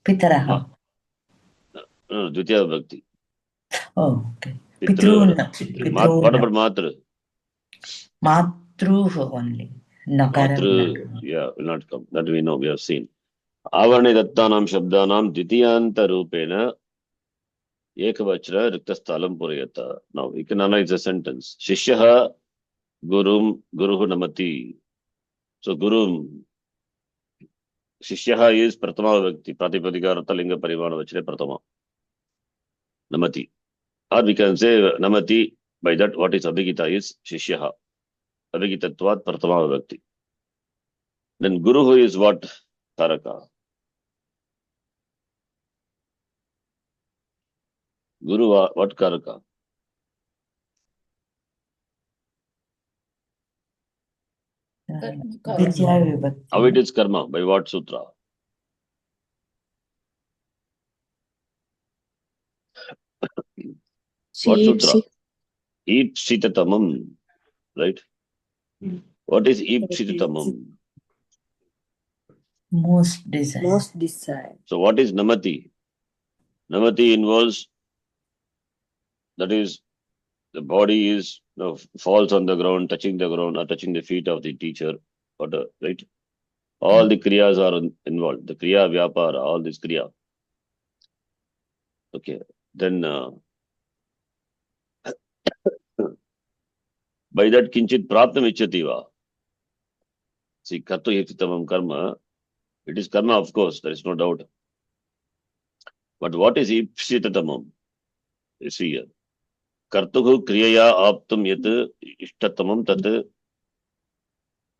B: Pitaraha.
A: Ditiya Vibhakti.
B: Oh, okay. Pitrun.
A: What about Matra?
B: Matruh only. Nakara will not
A: Matra,
B: come.
A: yeah, will not come. That we know, we have seen. Avarne dattanam shabdanam ditiyanta rupena ekavachra riktasthalam purayata. Now, we can analyze the sentence. Shishyaha guruhu namati. So, guru, Shishyaha is Pratama Vyakti, Pratipadika Ratalinga Parivana Vachre Pratama. Namati. Or we can say Namati, by that what is Abhigita is Shishyaha. Abhigitatvat Pratama Vyakti. Then Guruhu is what? Karaka. Guru, what Karaka?
B: Ditya Vibhakti.
A: How it is Karma? By what Sutra? What Sutra? Ipsitatamam. Right? What is Ipsitatamam?
B: Most desire.
E: Most desire.
A: So what is Namati? Namati involves, that is, the body is, falls on the ground, touching the ground, or touching the feet of the teacher, whatever, right? All the kriyas are involved. The kriya, vyapara, all this kriya. Okay. Then, by that kinchit praptam ichyativa. See, kartu yetitamam karma. It is karma, of course, there is no doubt. But what is ipsitatamam? You see here. Kartuhu kriyaya aptam yat ishtatamam tat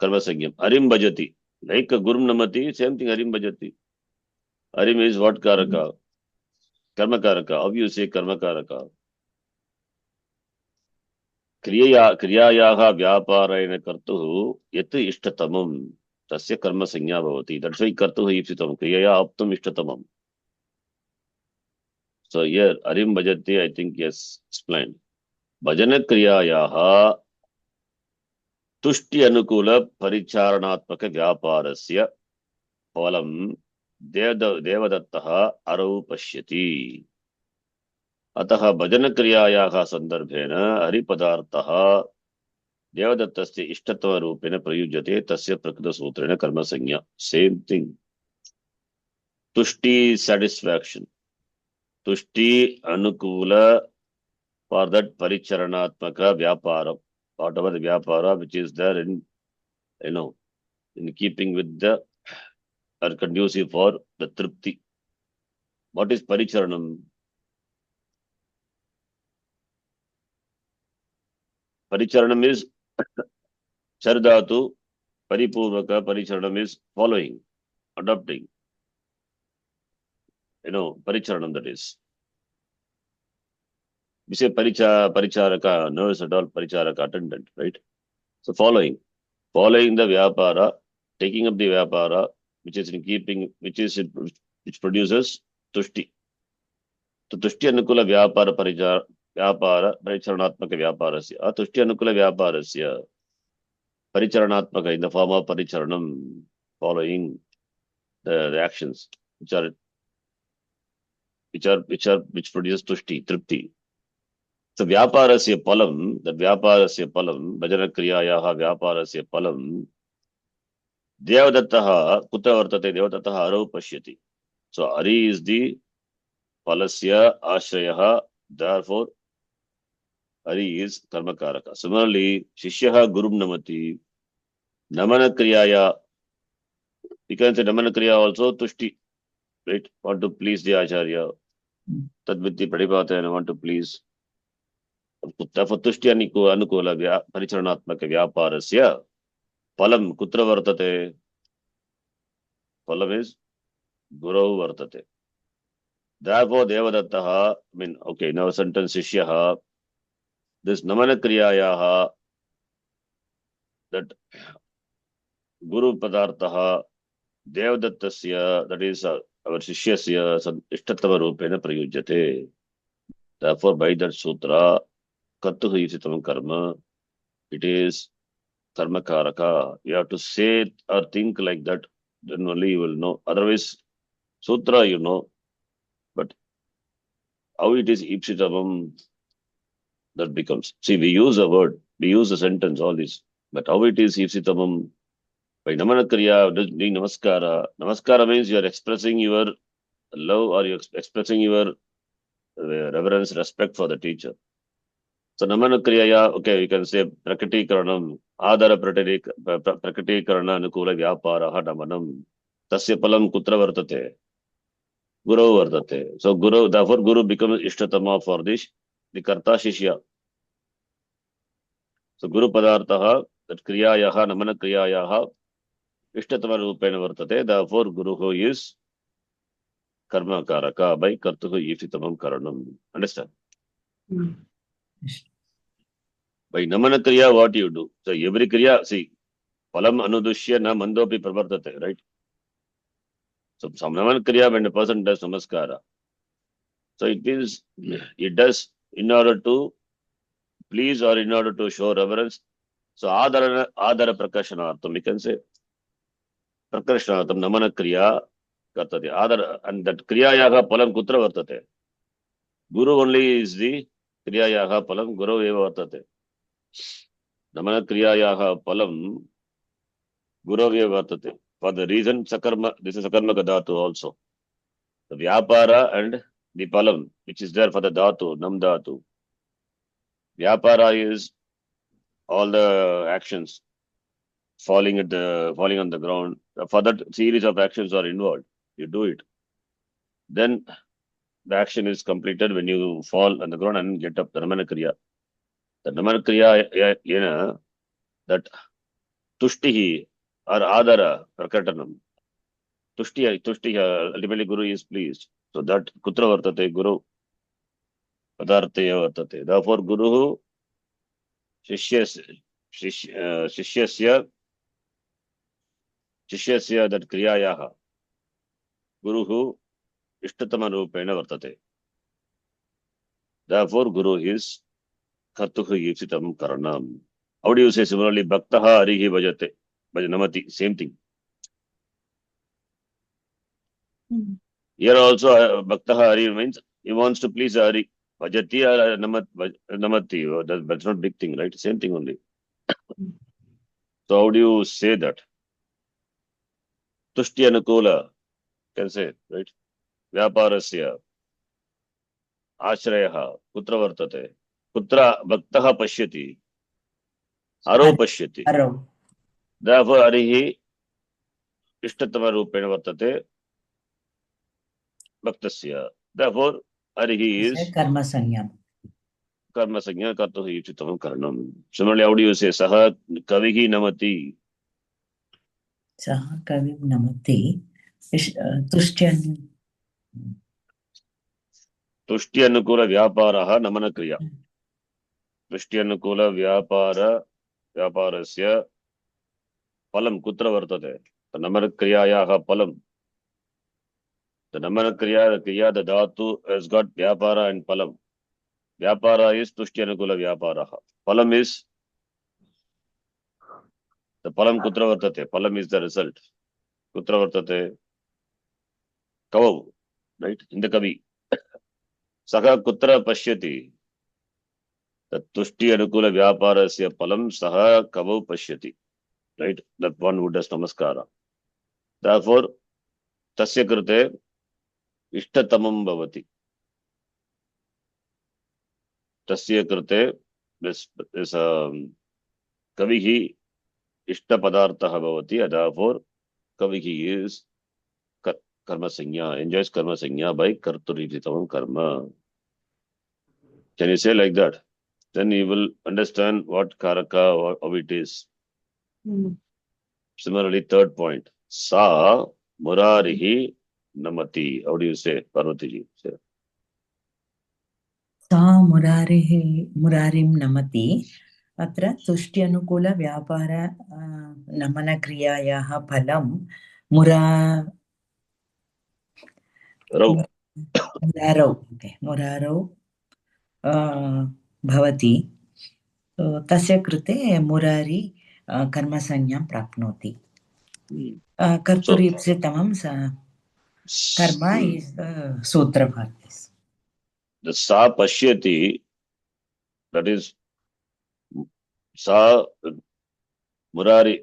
A: karma sangyam. Arim bhajati. Like a gurum namati, same thing arim bhajati. Arim is what karaka? Karma karaka. How you say karma karaka? Kriyayaha vyaparayana kartuhu yat ishtatamam tasya karma sanya bhavati. That's why kartuhu ipsitamam. Kriyaya aptam ishtatamam. So here, arim bhajati, I think, yes, explained. Bhajana kriyayaha तुष्टि अनुकूल परिचारणात्मक व्यापारस्य फलं देवदत्तः अरौ पश्यति अतः भजन क्रियायाः संदर्भेन हरिपदार्थः देवदत्तस्य इष्टत्व रूपेण प्रयुज्यते तस्य प्रकृतसूत्रेण कर्मसंज्ञा सेम थिंग तुष्टि satisfaction तुष्टि अनुकूल for that परिचरणात्मक व्यापार whatever the vyapara which is there in, in keeping with the, or conducive for the tripti. What is paricharanam? Paricharanam is chardatu, paripurvaka, paricharanam is following, adopting. Paricharanam that is. We say paricharaka, nurse at all, paricharaka, attendant, right? So following the vyapara, taking up the vyapara, which is in keeping, which produces tushti. So tushti anukula vyapara paricharanatmaka vyaparasya. Tushti anukula vyaparasya. Paricharanatmaka in the form of paricharanam, following the actions which produces tushti, tripti. So vyaparasya palam, that vyaparasya palam, bhajana kriyayaha vyaparasya palam, devadattaha kuta vartate devadattaha arau pashyati. So ari is the palasya ashrayaha, therefore ari is karmakaraka. Similarly, shishyaha gurum namati, namana kriyaya, you can say namana kriya also tushti, right? Want to please the acharya, tadvitti pradipata, and want to please. Therefore, tushti anukula paricharanatmaka vyaparasya palam kutra vartate. Palam is guru vartate. Therefore, devadattaha, now sentence shishyaha, this namana kriyayaha, that guru padartaha, devdattasya, that is our shishyasya, ishtattava rupena prayujyate. Therefore, by that sutra, kartuhu ipsitamam karma, it is karma karaka. You have to say or think like that, then only you will know. Otherwise, sutra, but how it is ipsitamam, that becomes. See, we use a word, we use a sentence, all this. But how it is Ipsitamam? By Namanakriya, doing Namaskara. Namaskara means you are expressing your love or you expressing your reverence, respect for the teacher. So Namanakriya, okay, we can say Prakatikaranam, Adara Prakatikarana Nukula Vyaparaha Namanam. Tasya Palam Kutra Vartate. Guru Vartate. So Guru, therefore Guru becomes Ishtatama for this, the Karta Shishya. So Guru Padartaha, that Kriyayaha, Namana Kriyayaha, Ishtatama Rupena Vartate, therefore Guru is Karma Karaka by Kartuhu Yifitamam Karanam. Understand? By Namana Kriya, what you do? So every Kriya, see, Palam Anudushya na Mandopi Pravartate, right? So some Namana Kriya when a person does Namaskara. So it does in order to please or in order to show reverence. So Adara Prakashanartham, we can say Prakashanartham Namana Kriya Kartate. Adara, and that Kriya Yaga Palam Kutra Vartate. Guru only is the Kriya Yaga Palam, Guru Eva Vartate. Namana Kriya Yaga Palam, Guru Eva Vartate. For the reason Sakarma, this is Sakarma Dhatu also. The Vyapara and the Palam, which is there for the Dhatu, Nam Dhatu. Vyapara is all the actions falling on the ground. For that series of actions are involved. You do it. Then the action is completed when you fall on the ground and get up. The Namana Kriya. The Namana Kriya, that Tushtihi or Adara Rakatanam. Tushtiha, ultimately Guru is pleased. So that Kutra Vartate, Guru Padartaya Vartate. Therefore, Guru Shishyasya that Kriyayaha Guru Ishtatama Rupena Vartate. Therefore, Guru is Kartuhu Yipsitam Karanam. How do you say similarly? Bhaktaha Arihi Bhajate. Bhajanamati, same thing. Here also, Bhaktaha Ari means he wants to please Ari. Bhajati or Namati. That's not big thing, right? Same thing only. So how do you say that? Tushti Anukula, can say, right? Vyaparasya, Ashrayaha, Kutra Vartate, Kutra Bhaktaha Pashyati, Aro Pashyati.
B: Aro.
A: Therefore, Arihi Ishtatama Rupena Vartate, Bhaktasya. Therefore, Arihi is
B: Karma Sanyam.
A: Karma Sanya Kartuhi Chitam Karanam. Similarly, how do you say Saha Kavihi Namati?
B: Saha Kavim Namati. Tushtyan.
A: Tushti Anukula Vyaparaha Namana Kriya. Tushti Anukula Vyaparasya Palam Kutra Vartate. The Namana Kriyayaha Palam. The Namana Kriya, the Dhatu has got Vyapara and Palam. Vyapara is Tushti Anukula Vyaparaha. Palam is the Palam Kutra Vartate. Palam is the result. Kutra Vartate. Kavav, right? In the Kavi. Saka Kutra Pashyati. The Tushti Anukula Vyaparasya Palam Saha Kavav Pashyati. Right? That one who does Namaskara. Therefore, Tasya Krute Ishtatamam Bhavati. Tasya Krute, this Kavihi Ishta Padartha Bhavati. Therefore, Kavihi is Karma Sanya, enjoys Karma Sanya by Karturititam Karma. Can you say like that? Then you will understand what Karaka, how it is. Similarly, third point. Sa Murarihi Namati. How do you say, Parvatiji? Say.
B: Sa Murarim Namati. Atra Tushtianukula Vyapara Namana Kriyayaha Palam Muraro. Okay. Muraro Bhavati. Tasya Krute Murari Karma Sanyam Prapnoti. Karturi Ipsitamam Karma is the Sutra for this.
A: The Sa Pashyati, that is sa murari,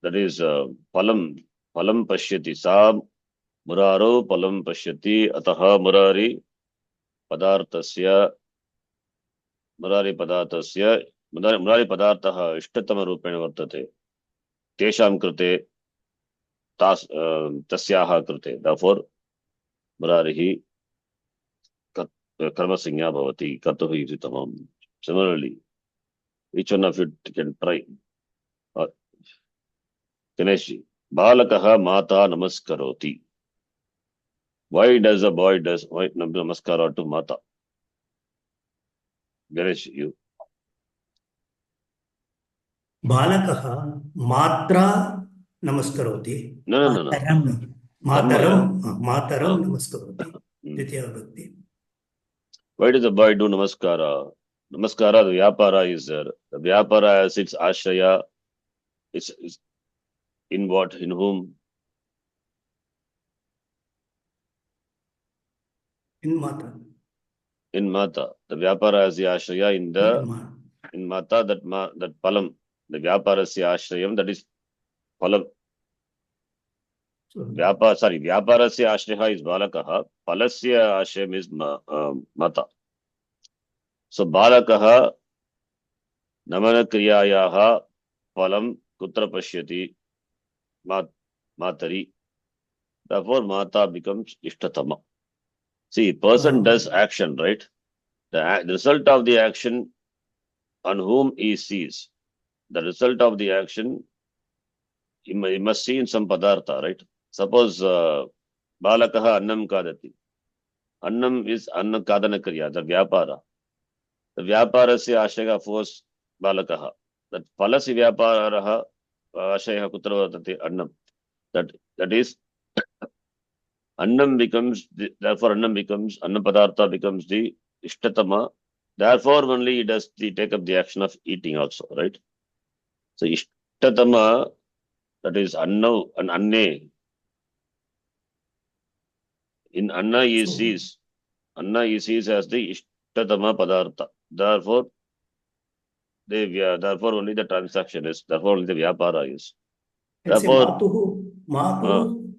A: that is palam pashyati, sa muraro palam pashyati, ataha murari padartasya padartah ishtatama rupena vartate tesham krute tasyaha krute. Therefore murarihi karma sanya bhavati kartuh yujitamam. Similarly, each one of you can try. Ganesh, balakaha mata namaskaroti. Why does a boy namaskara to mata? Ganesh, you.
C: बालकः मात्रा नमस्करोति
A: No.
C: मातरं नमस्करोति द्वितीया विभक्ति.
A: Why does the boy do namaskara? Namaskara, the vyapara is there. The vyapara has its ashraya. It's in what? In whom?
C: In mata.
A: In mata. The vyapara has the ashraya in mata, that palam. The vyapara is the ashrayam, that is palam. Vyapara se ashraya is balakaha. Palasya ashrayam is mata. So balakaha namana kriyayaha palam kutra pashyati matari. Therefore mata becomes ishtatama. See, person does action, right? The result of the action on whom he sees. The result of the action, he must see in some padartha, right? Suppose balakaha annam kadati. Annam is anna kadana kriya, the vyapara. The vyapara se ashraya force balakaha. That palasi vyaparaha ashraya kutra vartate annam. That is annam becomes therefore annam padartha becomes the ishtatama. Therefore only he does take up the action of eating also, right? So ishtatama, that is anna and anne. In anna he sees as the ishtatama padartha. Therefore only the transaction is, therefore only the vyapara is. Therefore
C: matuhu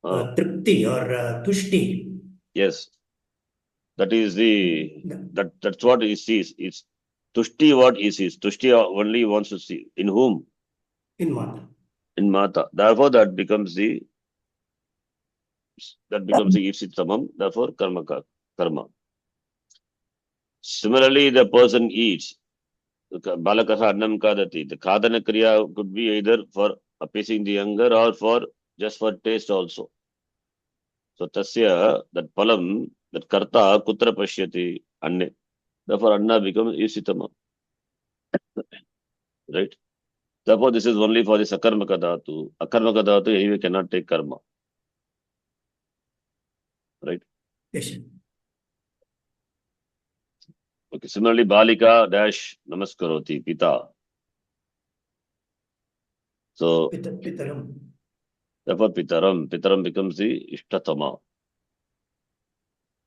C: tripti or tushti.
A: Yes. That is that's what he sees. It's tushti what he sees. Tushti only wants to see. In whom?
C: In mata.
A: In mata. Therefore that becomes the ipsitamam. Therefore karma. Similarly, the person eats. Balakaha annam kadati. The kadana kriya could be either for appeasing the hunger or just for taste also. So tasya, that palam, that karta kutra pashyati anne. Therefore anna becomes isitama. Right? Therefore this is only for the sakarmaka dhatu. Akarmaka dhatu anyway cannot take karma. Right?
C: Yes.
A: Okay. Similarly, balika dash namaskaroti pita. So
C: Pitaram.
A: therefore pitaram becomes the ishtatama.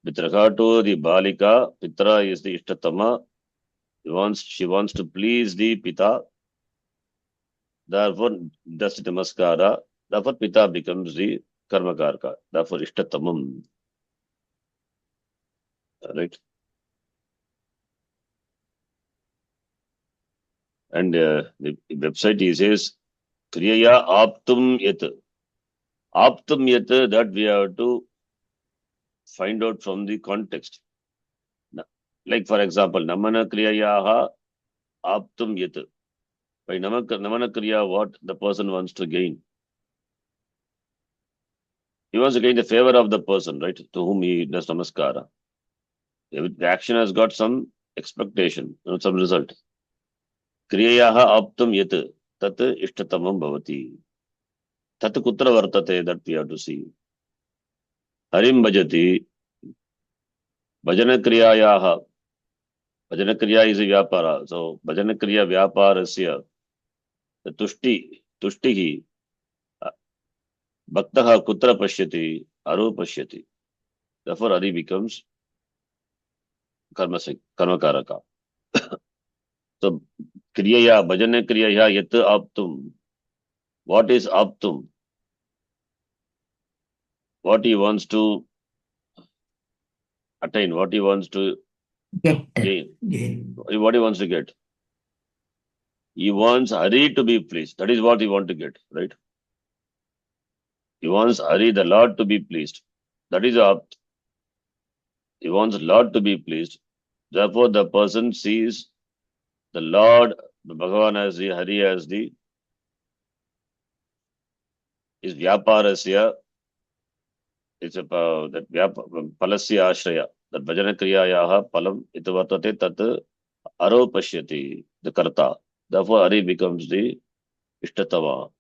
A: With regard to the balika, pitra is the ishtatama. She wants to please the pita. Therefore does the namaskara. Therefore pita becomes the karmakarka. Therefore ishtatamam. Right? And the website he says kriyaya aptum yat. Aptum yat, that we have to find out from the context. Like for example, namana kriyayaha aptum yat. By namana kriya, what the person wants to gain. He wants to gain the favor of the person, right? To whom he does namaskara. The action has got some expectation, some result. Kriyayaha aptum yat tat ishtatamam bhavati. Tat kutra vartate, that we have to see. Harim bhajati. Bhajana kriyayaha. Bhajana kriya is a vyapara. So bhajana kriya vyaparasya. The tushtihi. Bhaktaha kutra pashyati aru pashyati. Therefore adi becomes karmakaraka. So kriyaya, bhajana kriyaya yat aptum. What is aptum? What he wants to attain, what he wants to
B: Get.
A: gain,
C: Gain.
A: what he wants to get. He wants Hari to be pleased. That is what he wants to get, right? He wants Hari, the Lord, to be pleased. That is apt. He wants Lord to be pleased. Therefore, the person sees the Lord, the Bhagavan as the Hari as the is Vyaparasya. It's a that Palasya Ashraya. That Bhajana Kriyayaha Palam Itavartate Tat Aropashyati, the Karta. Therefore, Hari becomes the Ishtatama.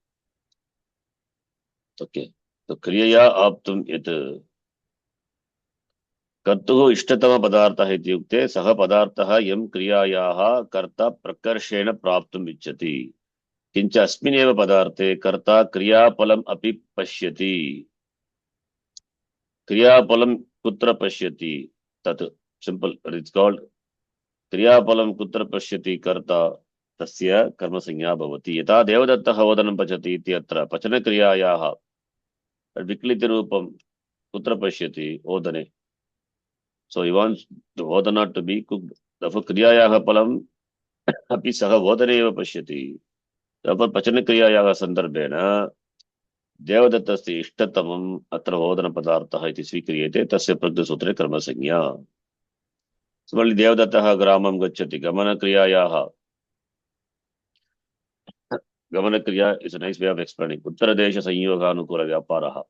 A: Okay. So Kriyaya Aptum It कर्तुः इष्टतम पदार्थः इत्युक्ते सः पदार्थः यं क्रियायाः कर्ता प्रकर्षेण प्राप्तुम् इच्छति किञ्च अस्मिन्नेव पदार्थे कर्ता क्रियाफलम् अपि पश्यति क्रियाफलं कुत्र पश्यति तत् सिंपल इट्स कॉल्ड क्रियाफलं कुत्र पश्यति कर्ता तस्य कर्मसंज्ञा भवति यथा देवदत्तः ओदनं पचति इत्यत्र पचनक्रियायाः विक्लितरूपं कुत्र पश्यति ओदने. So he wants the vodana to be cooked. Therefore, kriyayaha palam api saha vodaneva pashyati. Therefore, pachana kriyayaha sandarbhena devadattasti ishtatamam atra vodana padarthaha iti svikriyate tasya pragdasutre karma sanya. Similarly, devadattaha gramam gacchati. Gamana kriya is a nice way of explaining. Uttara desha sanyoga anukula vyaparaha.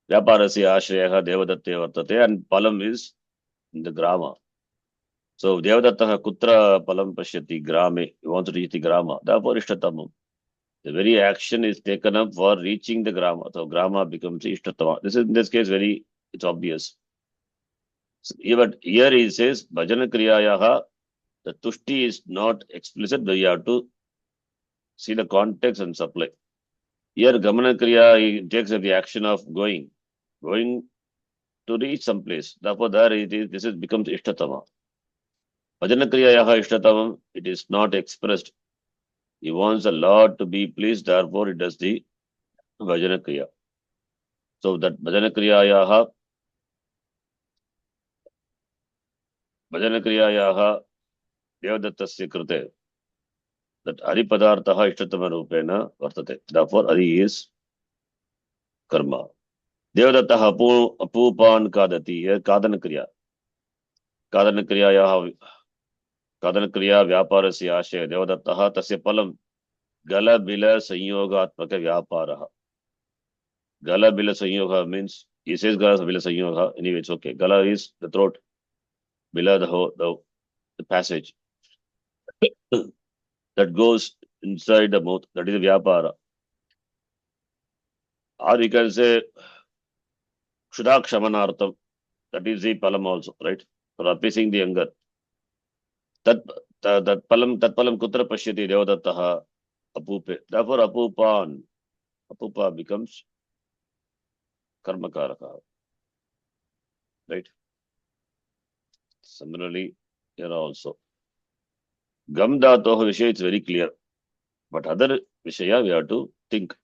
A: Vyaparasya ashrayaha devadatte vartate and palam is in the grama. So Devadattaha kutra palam pashyati grame. He wants to reach the grama. Therefore ishtatamam. The very action is taken up for reaching the grama. So grama becomes ishtatama. This is in this case it's obvious. So, but here he says bhajana kriyayaha. The tushti is not explicit, but you have to see the context and supply. Here gamana kriya he takes the action of going to reach some place. Therefore there it is. This is becomes ishtatama. Bhajana kriyayaha ishtatamam. It is not expressed. He wants the Lord to be pleased, therefore he does the Bhajana Kriya. So that Bhajana Kriyayaha Devadatasya Krute, that Hari Padarthaha Ishtatama Rupena Vartate. Therefore Hari is Karma. Devadattaha Apupan Kadati, Kadana Kriya. Kadana Kriyayaha Kadana Kriya Vyaparasya Ashe Devadattaha Tasya Palam Gala Bila Sanyogatmaka Vyaparaha. Gala Bila Sanyoga means, he says Gala Bila Sanyoga, anyway it's okay. Gala is the throat, Bila the passage that goes inside the mouth, that is the Vyapara. Or you can say Kshudakshamanartham, that is the Palam also, right? For appeasing the anger. That palam kutra pashyati devadattaha apupe. Therefore apupa becomes karmakaraka. Right? Similarly, here also. Gam dhatoha vishaya, it's very clear. But other vishaya we have to think.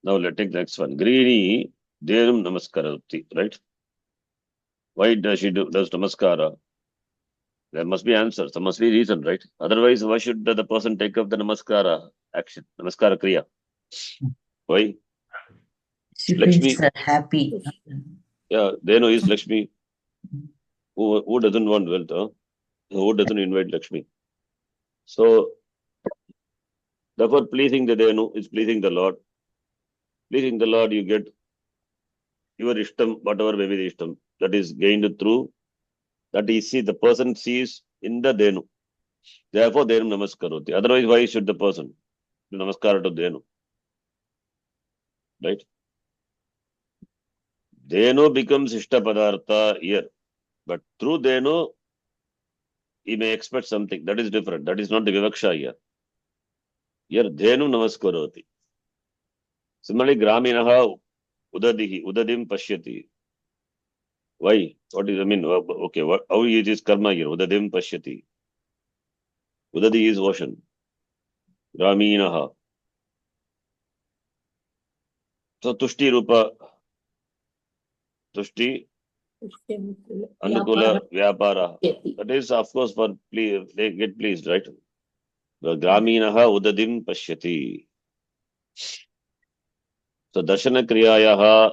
A: Now let's take the next one. Grini Derum Namaskarati, right? Why does she does Namaskara? There must be answers. There must be reason, right? Otherwise, why should the person take up the Namaskara action? Namaskara Kriya. Why?
B: She
A: Lakshmi.
B: feels happy.
A: Yeah, they know is Lakshmi. Who doesn't want wealth? Huh? Who doesn't invite Lakshmi? So, therefore, pleasing the Denu is pleasing the Lord. Pleasing the Lord, you get your ishtam, whatever may be the ishtam, that is gained through, that is the person sees in the Denu. Therefore, Denu Namaskaroti. Otherwise, why should the person do Namaskara to Denu? Right? Denu becomes Ishta Padartha here. But through Denu, he may expect something. That is different. That is not the Vivaksha here. Here, Denu Namaskaroti. Similarly, Graminaha Udadim Pashyati. Why? What is, I mean, okay, how it is karma here? Udadim Pashyati. Udadi is ocean. Graminaha. So Tushti Rupa. Tushti Anukula Vyapara. That is, of course, for please, they get pleased, right? The Graminaha Udadim Pashyati. So Darshana Kriyayaha,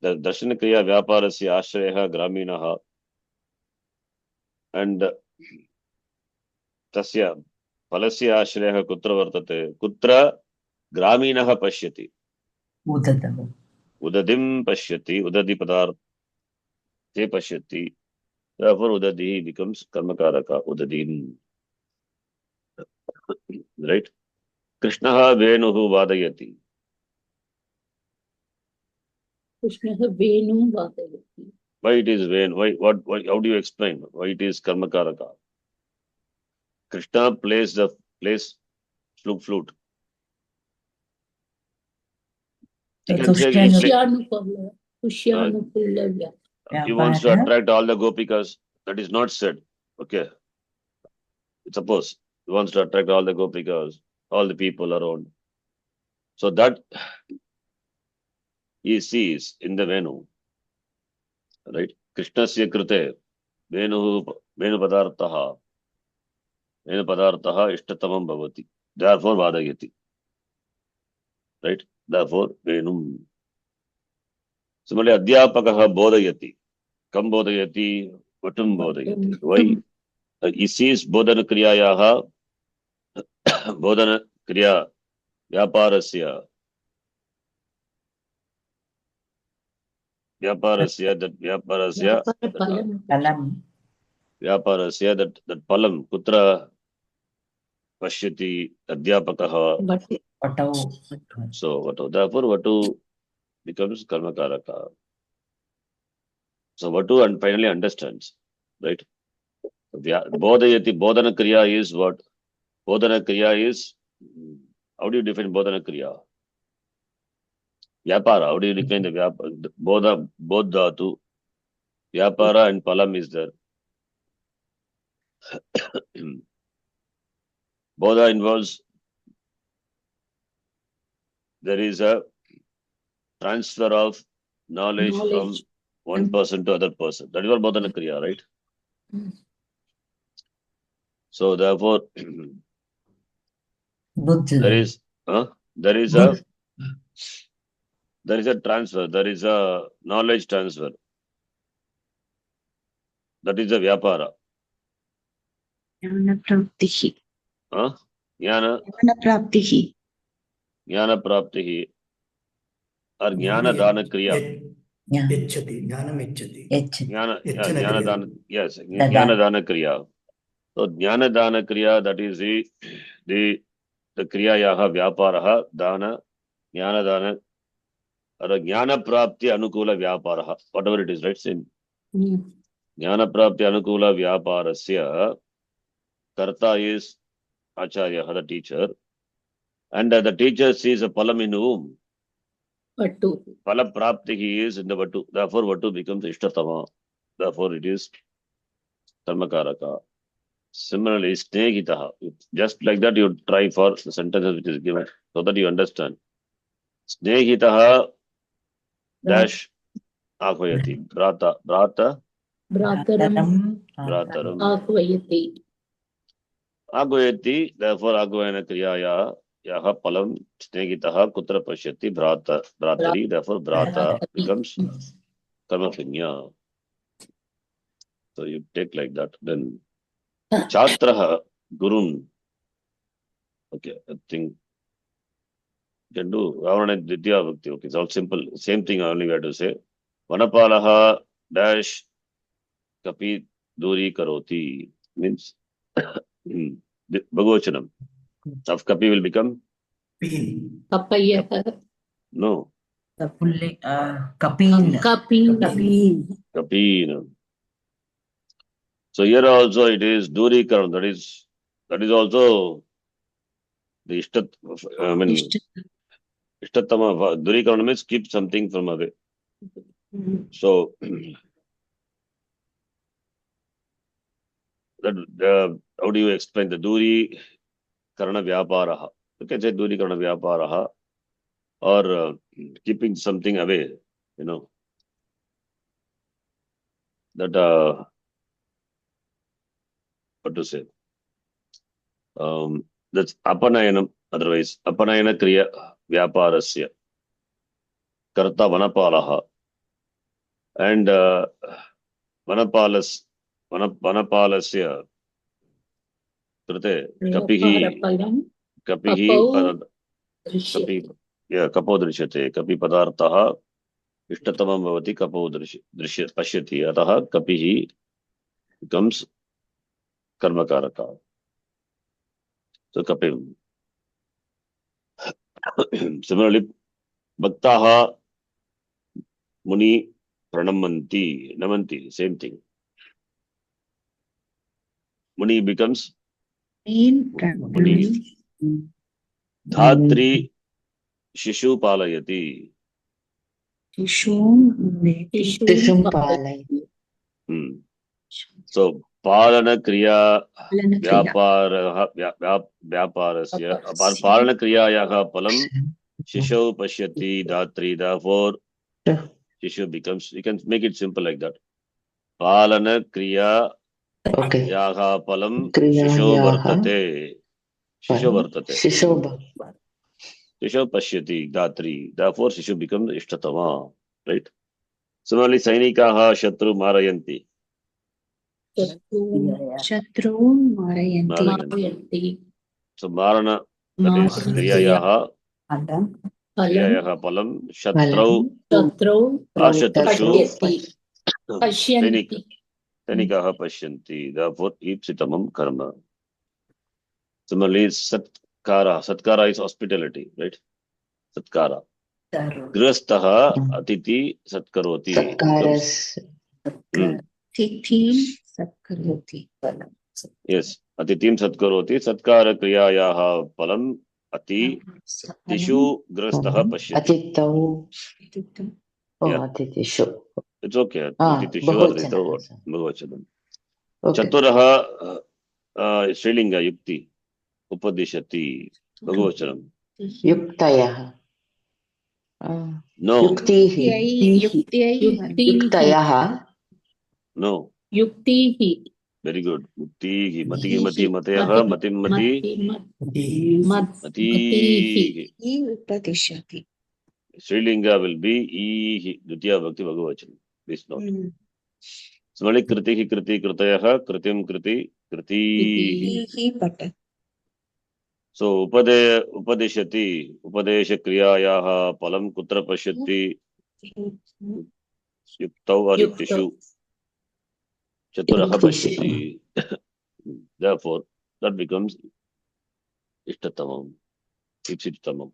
A: the Darshana Kriya Vyaparasya Ashrayaha Graminaha, and Tasya Palasya Ashrayaha Kutra Vartate. Kutra Graminaha Pashyati.
B: Udadam.
A: Udadim Pashyati. Udadi Padar Te Pashyati. Therefore, Udadi becomes Karmakaraka. Udadim. Right? Krishnaha Venuhu Vadayati.
D: Krishnaha Venum Vadayati.
A: Why it is Ven? Why? What? How do you explain? Why it is Karmakaraka? Krishna plays flute. He can say
D: Pushyanupala.
A: he wants to attract all the gopikas. That is not said. Okay. Suppose he wants to attract all the gopikas, all the people around. So that he sees in the Venu. Right? Krishnasya krite Venu padartaha ishtatamam bhavati. Therefore vadayati. Right? Therefore Venum. Similarly, Adhyapakaha bodhayati. Kam bodhayati, vatum bodhayati. Why? He sees bodhana kriyayaha, bodhana kriya vyaparasya, that palam, kutra pashyati, adhyapakaha. So, therefore, Vatu becomes Karmakaraka. So, Vatu and finally understands, right? Bodhayati, Bodhana Kriya is what? Bodhana Kriya is, how do you define Bodhana Kriya? Vyapara, how do you define the Vyapara? Bodhatu, Vyapara and Palam is there. Bodha involves, there is a transfer of knowledge from one person to other person. That is what Bodhana Kriya, right? So therefore, there is a transfer, there is a knowledge transfer. That is a Vyapara.
E: Jnana praptihi.
A: Jnana praptihi. Or Jnana Dana Kriya.
C: Yachati, Jnanam Yachati.
A: Jnana Dana, yes, Jnana Dana Kriya. So Jnana Dana Kriya, that is the Kriya Yaha Vyaparaha Dana, Jnana Dana, or Jnana Prapti Anukula Vyaparaha, whatever it is, right? Same. Jnana Prapti Anukula Vyaparasya, Karta is Acharya, the teacher, and the teacher sees a Palam in whom?
D: Vatu.
A: Pala Prapti he is in the Vatu. Therefore, Vatu becomes Ishtatama. Therefore, it is Karmakaraka. Similarly, Snehitaha. Just like that, you try for the sentences which is given so that you understand. Snehitaha dash Ahvayati. Brata.
D: Brataram
A: Ahvayati. Ahvayati. Therefore, Ahvayana Kriyaya. Yaha Palam Snehitaha Kutra Pashyati Bratari. Therefore, Brata becomes Karmafinya. So you take like that. Then Chatraha Gurun. Okay, I think you can do Ravana Ditya Bhakti. Okay, it's all simple. Same thing only we have to say. Vanapalaha dash Kapi Duri Karoti means Bhagavachanam. Of Kapi will become?
C: Peen.
D: Kapayaha.
A: No.
B: Kapeen.
A: Kapeen. So here also it is Duri Karan. That is also the Ishtatama. Duri Karan means keep something from away. So how do you explain the Duri Karana Vyaparaha? You can say Duri Karana Vyaparaha or keeping something away, you know, that, what to say? That's Apanayanam, otherwise, Apanayana Kriya Vyaparasya, Karta Vanapalaha, and Vanapalasya, Krite, Kapihi,
D: व्यापारफलं
A: Kapihi,
D: कपौ दृश्यते
A: Kapi, yeah, Kapo Drishyate, Kapi Padartaha, Ishtatamam Bhavati, Kapo Drishyate, Pashyati, Ataha, Kapihi becomes Karmakaraka. So Kapim. Similarly, Bhaktaha Muni Namanti, same thing. Muni becomes Muni. Dhatri Shishu Palayati.
B: शिशुं पालयति
A: So Palana Kriya
B: पालनक्रिया
A: Vyaparasya Palana Kriyayaha Palam Shishu Pashyati Dhatri. Therefore, Shishu becomes, you can make it simple like that. Palana Kriya
B: okay
A: Yaha Palam
B: क्रियायाः
A: Shishu Vartate. Shishu Pashyati Dhatri. Therefore, Shishu becomes Ishtatama. Right? Similarly, Sainikaha Shatru Marayanti.
B: शत्रून् मारयन्ति
D: मारयन्ति
A: So Marana, that is Kriyayaha Palam Shatrau
D: शत्रौ
A: Ashatrushu
D: पश्यन्ति
A: Sainikaha Pashyanti. Therefore, Ipsitamam Karma. Similarly, Satkara is hospitality, right? Satkara. Grihasthaha Atiti Satkaroti.
B: तिथिं सत्करोति
A: Yes. Atitim Satkaroti. Satkara Kriyayaha Palam Ati Tishu Grihasthaha Pashyati.
B: अतिथिषु
A: It's okay. Tishu
B: बहुवचनं
A: Bhagavachanam.
B: Okay.
A: Chaturaha Srilinga Yukti Upadishati Bhagavachanam.
B: युक्तयः
A: No.
B: युक्तिः युक्तयः
A: No.
D: युक्तिः
A: Very good. Mukti, Mati, Mateha, Mati.
B: उपदिशति
A: Srilinga will be E, Dutya Bhakti Bhagavachanam. Please note. Similarly, Kriti, Kritayaha, Kritim, Kriti.
B: पठति
A: So, Upadeshati, Upadesha Kriyayaha, Palam Kutra Pashyati, Yuktau or Yuktishu, Chaturaha Pashyati. Therefore, that becomes Ishtatamam, Ipsitamam.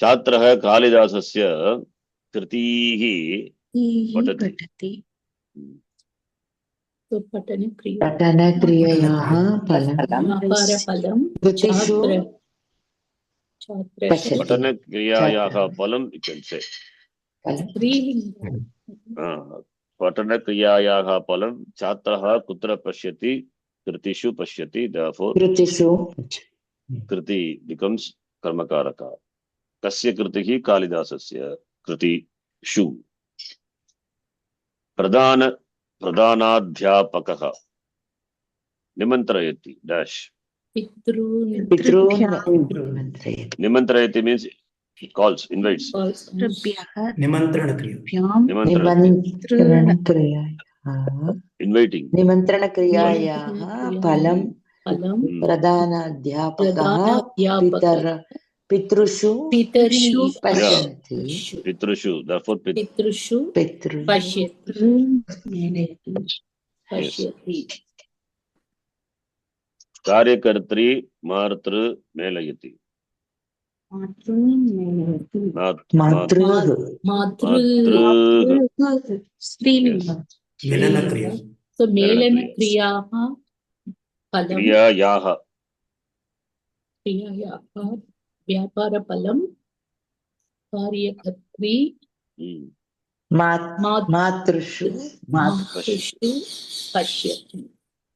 A: Chatraha Kalidasasya Kritihi Patati.
B: पठनक्रियायाः
D: व्यापारफलं
B: कृतिषु पश्यति
A: Patana Kriyayaha Palam, you can say. Patana Kriyayaha Palam, Chatraha Kutra Pashyati, Kritishu Pashyati. Therefore,
B: कृतिषु
A: Kriti becomes Karmakaraka. Kasya Kritihi Kalidasasya Kritishu. Pradhanadhyapakaha Nimantrayati dash.
B: पितॄन्
A: Nimantrayati means he calls, invites. Inviting.
B: निमन्त्रणक्रियायाः फलं प्रधानाध्यापकः पितृषु पश्यन्ति
A: Pitrushu. Therefore,
D: पितृषु पश्यति
A: Karyakartri Martru Melayati.
C: मिलनक्रिया
D: So मेलनक्रियाः फलं
A: Kriyayaha.
D: व्यापारफलं कार्यकर्त्री
B: मातृषु
D: पश्यति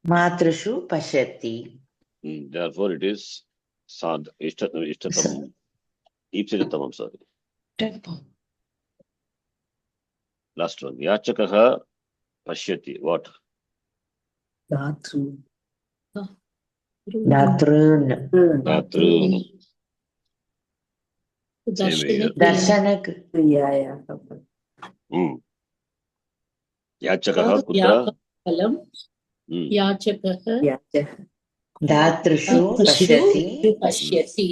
B: Matrishu pashyati.
A: Therefore, it is sad. Ishtatam. Ipsitam, I'm sorry. Last one. Yachakaha pashyati. What?
D: Dhatru.
B: Datrun.
A: Datrun. Same way here.
B: Darshana.
A: Yachakaha kutra.
D: Phalam. Yachakaha.
B: Datrishu pashyati.
D: Pashyati.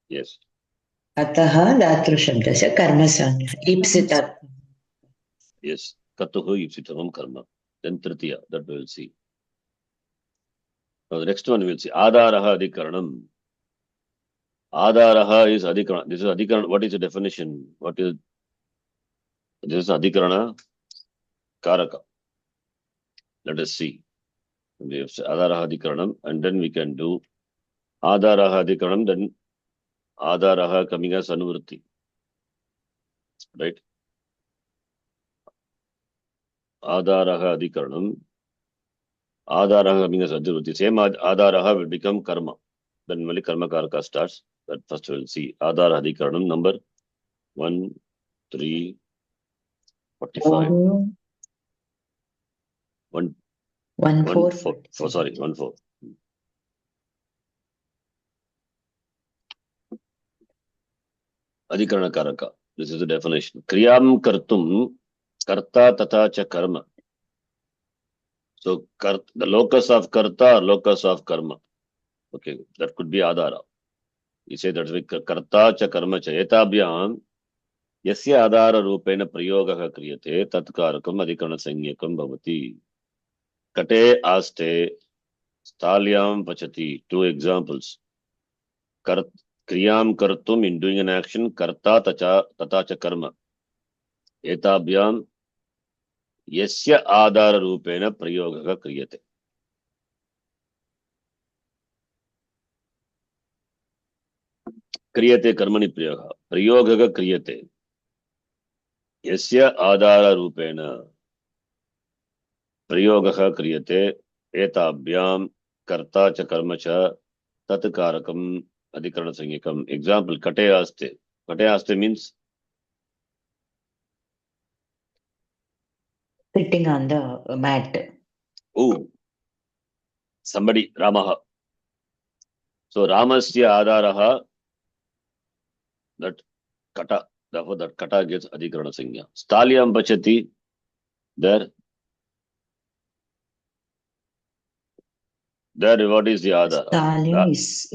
A: Yes.
B: Ataha datru shabdasya karma sanya. Ipsitat.
A: Yes. Katuhu ipsitam karma. Then tritiya. That we will see. Now the next one we will see. Adaraha adhikaranam. Adaraha is adhikarana. This is adhikarana. What is the definition? What is this? Is adhikarana karaka. Let us see. We have Adaraha adhikaranam, and then we can do Adaraha adhikaranam, then Adaraha coming as anuvritti. Right? Adaraha adhikaranam. Adaraha coming as anuvritti. Same Adaraha will become karma. Then only karma karaka starts. That first we will see. Adaraha adhikaranam number 1:3:45. 1:4. Oh, sorry, 1:4. Adhikarana karaka. This is the definition. Kriyam kartum karta tata cha karma. So the locus of karta or locus of karma. Okay, that could be adara. You say that karta cha karma cha etabhyam yasya adara rupena prayogaha kriyate tatkarakam adhikarana sanyakam bhavati. Kate aste stalyam pachati. Two examples. Kriyam kartum in doing an action karta tata cha karma. Etabhyam yasya adara rupena prayogaha kriyate. Kriyate karmani prayoga. Prayogaha kriyate. Yasya adara rupena prayogaha kriyate. Etabhyam karta cha karma cha tatkarakam adhikarana sanyakam. Example, kate aste. Kate aste means
B: Sitting on the mat.
A: oh, somebody, Ramaha. So Ramasya adaraha, that kata. Therefore, that kata gets adhikarana sanya. Stalyam pachati, there what is the adara?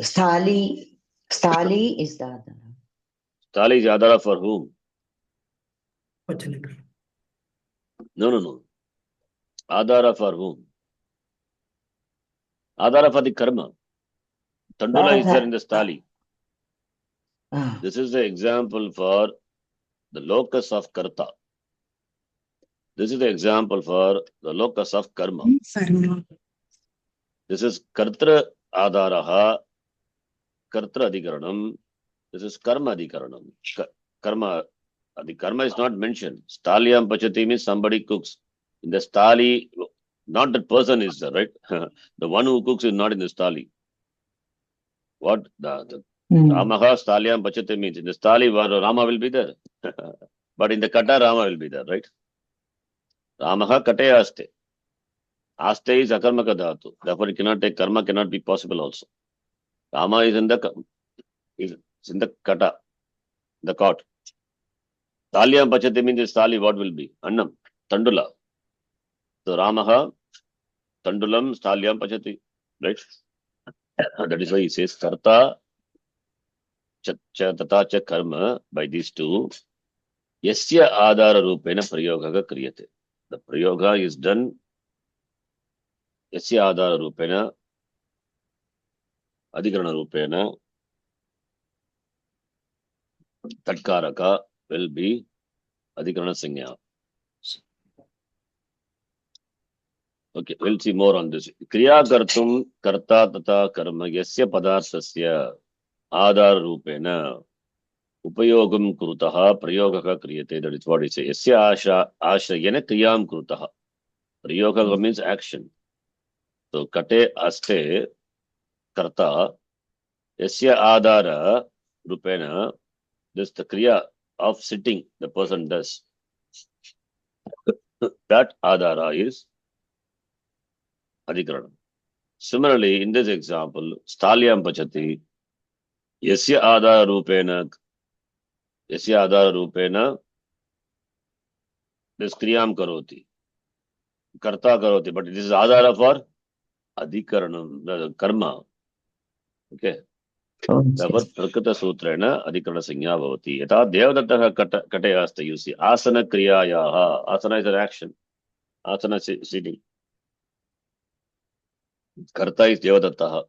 B: Stali is the adara.
A: Stali is adara for whom? No. Adara for whom? Adara for the karma. Tandula is there in the stali. This is the example for the locus of karta. This is the example for the locus of karma. This is kartra adaraha, kartra adhikaranam. This is karma adhikaranam. Karma, the karma is not mentioned. Stalyam pachati means somebody cooks. In the stali, not that person is there, right? The one who cooks is not in the stali. What? The Ramaha stalyam pachati means in the stali Rama will be there. But in the kata Rama will be there, right? Ramaha kate aste. Aste is akarmaka dhatu. Therefore, it cannot take karma, cannot be possible also. Rama is in the kata, the cot. Talyam pachati means this thali, what will be? Annam, tandula. So Ramaha, tandulam, stalyam pachati. Right? That is why he says karta, tata cha karma, by these two. Yasya adara rupena prayoga kriyate. The prayoga is done. Yasya adara rupena, adhikarana rupena, tatkaraka will be adhikarana sanya. Okay, we'll see more on this. Kriya kartum karta tata karma yasya padarthasya adara rupena upayogam krutaha prayogaha kriyate. That is what it says. Yasya ashrayena kriyam krutaha. Prayoga means action. So kate aste karta yasya adara rupena, this the kriya of sitting the person does. That adara is adhikaranam. Similarly, in this example, stalyam pachati yasya adara rupena this kriyam karoti, karta karoti, but this is adara for adhikaranam, the karma. Okay. Therefore, prakata sutrena adhikarana sanya bhavati. Yata devadattah kate asta, you see. Asana kriyayaha. Asana is an action. Asana sitting. Karta is devadattah.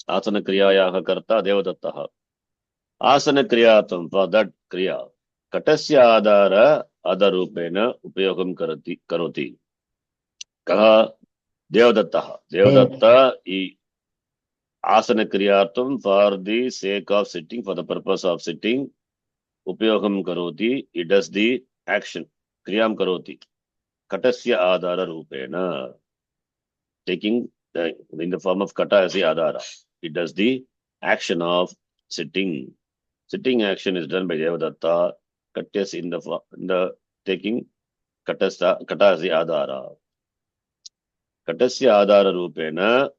A: Asana kriyayaha karta devadattah. Asana kriyatam, for that kriya. Katasya adara adarupena upayogam karoti. Kaha devadattah. Devadatta asana kriyatam, for the sake of sitting, for the purpose of sitting. Upayogam karoti, it does the action. Kriyam karoti. Katasya adara rupena. Taking in the form of kata as the adara. It does the action of sitting. Sitting action is done by Devadatta. Katyas in the taking kata as the adara. Katasya adara rupena,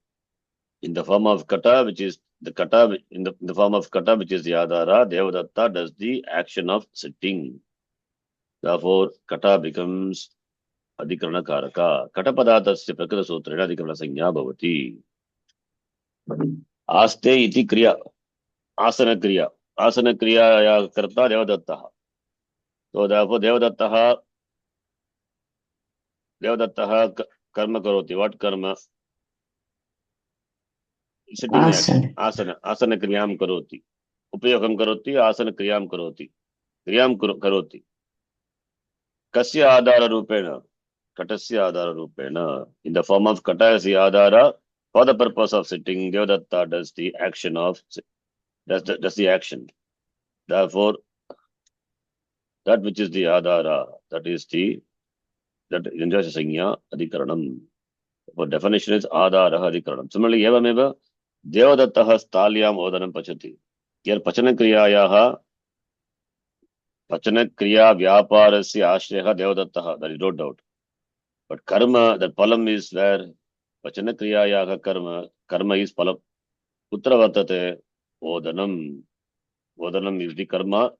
A: in the form of kata, which is the kata, in the form of kata, which is the adara, Devadatta does the action of sitting. Therefore, kata becomes adhikarana karaka. Kata padatasya prakata sutrena adhikarana sanya bhavati. Aste iti kriya. Asana kriya. Asana kriya ya karta devadattaha. So therefore devadattaha karma karoti. What karma? Sitting action. Asana kriyam karoti. Upayogam karoti. Asana kriyam karoti. Kriyam karoti. Kasya adara rupena. Katasya adara rupena. In the form of kata as the adara, for the purpose of sitting, Devadatta does the action of, does the action. Therefore, that which is the adara, that enjoys the sanya adhikaranam. For definition is adara adhikaranam. Similarly, evameva devadattaha stalyam odanam pachati. Here pachana kriya vyaparasya ashreha devadattaha. There is no doubt. But karma, that palam is where pachana kriyayaha karma is palam. Putra vartate odanam. Odanam is the karma,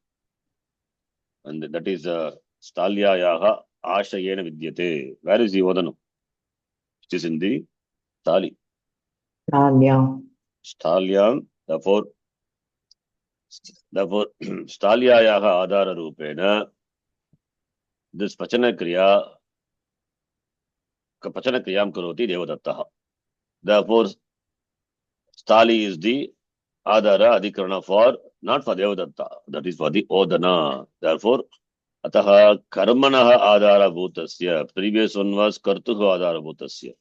A: and that is stalyayaha ashayena vidyate. Where is the odanam? It is in the stali. Stalyam. Therefore stalyayaha adara rupena, this pachana kriyam karoti devadattaha. Therefore, stali is the adara adhikarana for, not for devadatta, that is for the odana. Therefore, ataha karmanaha adara bhutasya. Previous one was kartuhu adara bhutasya.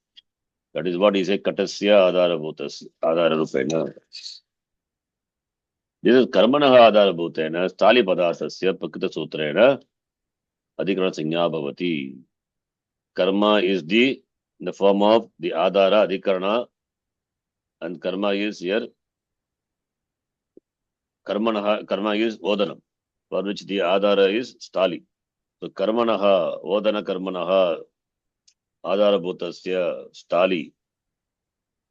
A: That is what he said, katasya adara bhutasya, adara rupena. This is karmanaha adara bhutena, stali padarthasya prakita sutrena adhikarana sanya bhavati. Karma is in the form of the adara adhikarana, and karma is here. Karma is odanam, for which the adara is stali. So karmanaha, odana karmanaha, adara bhutasya, stali,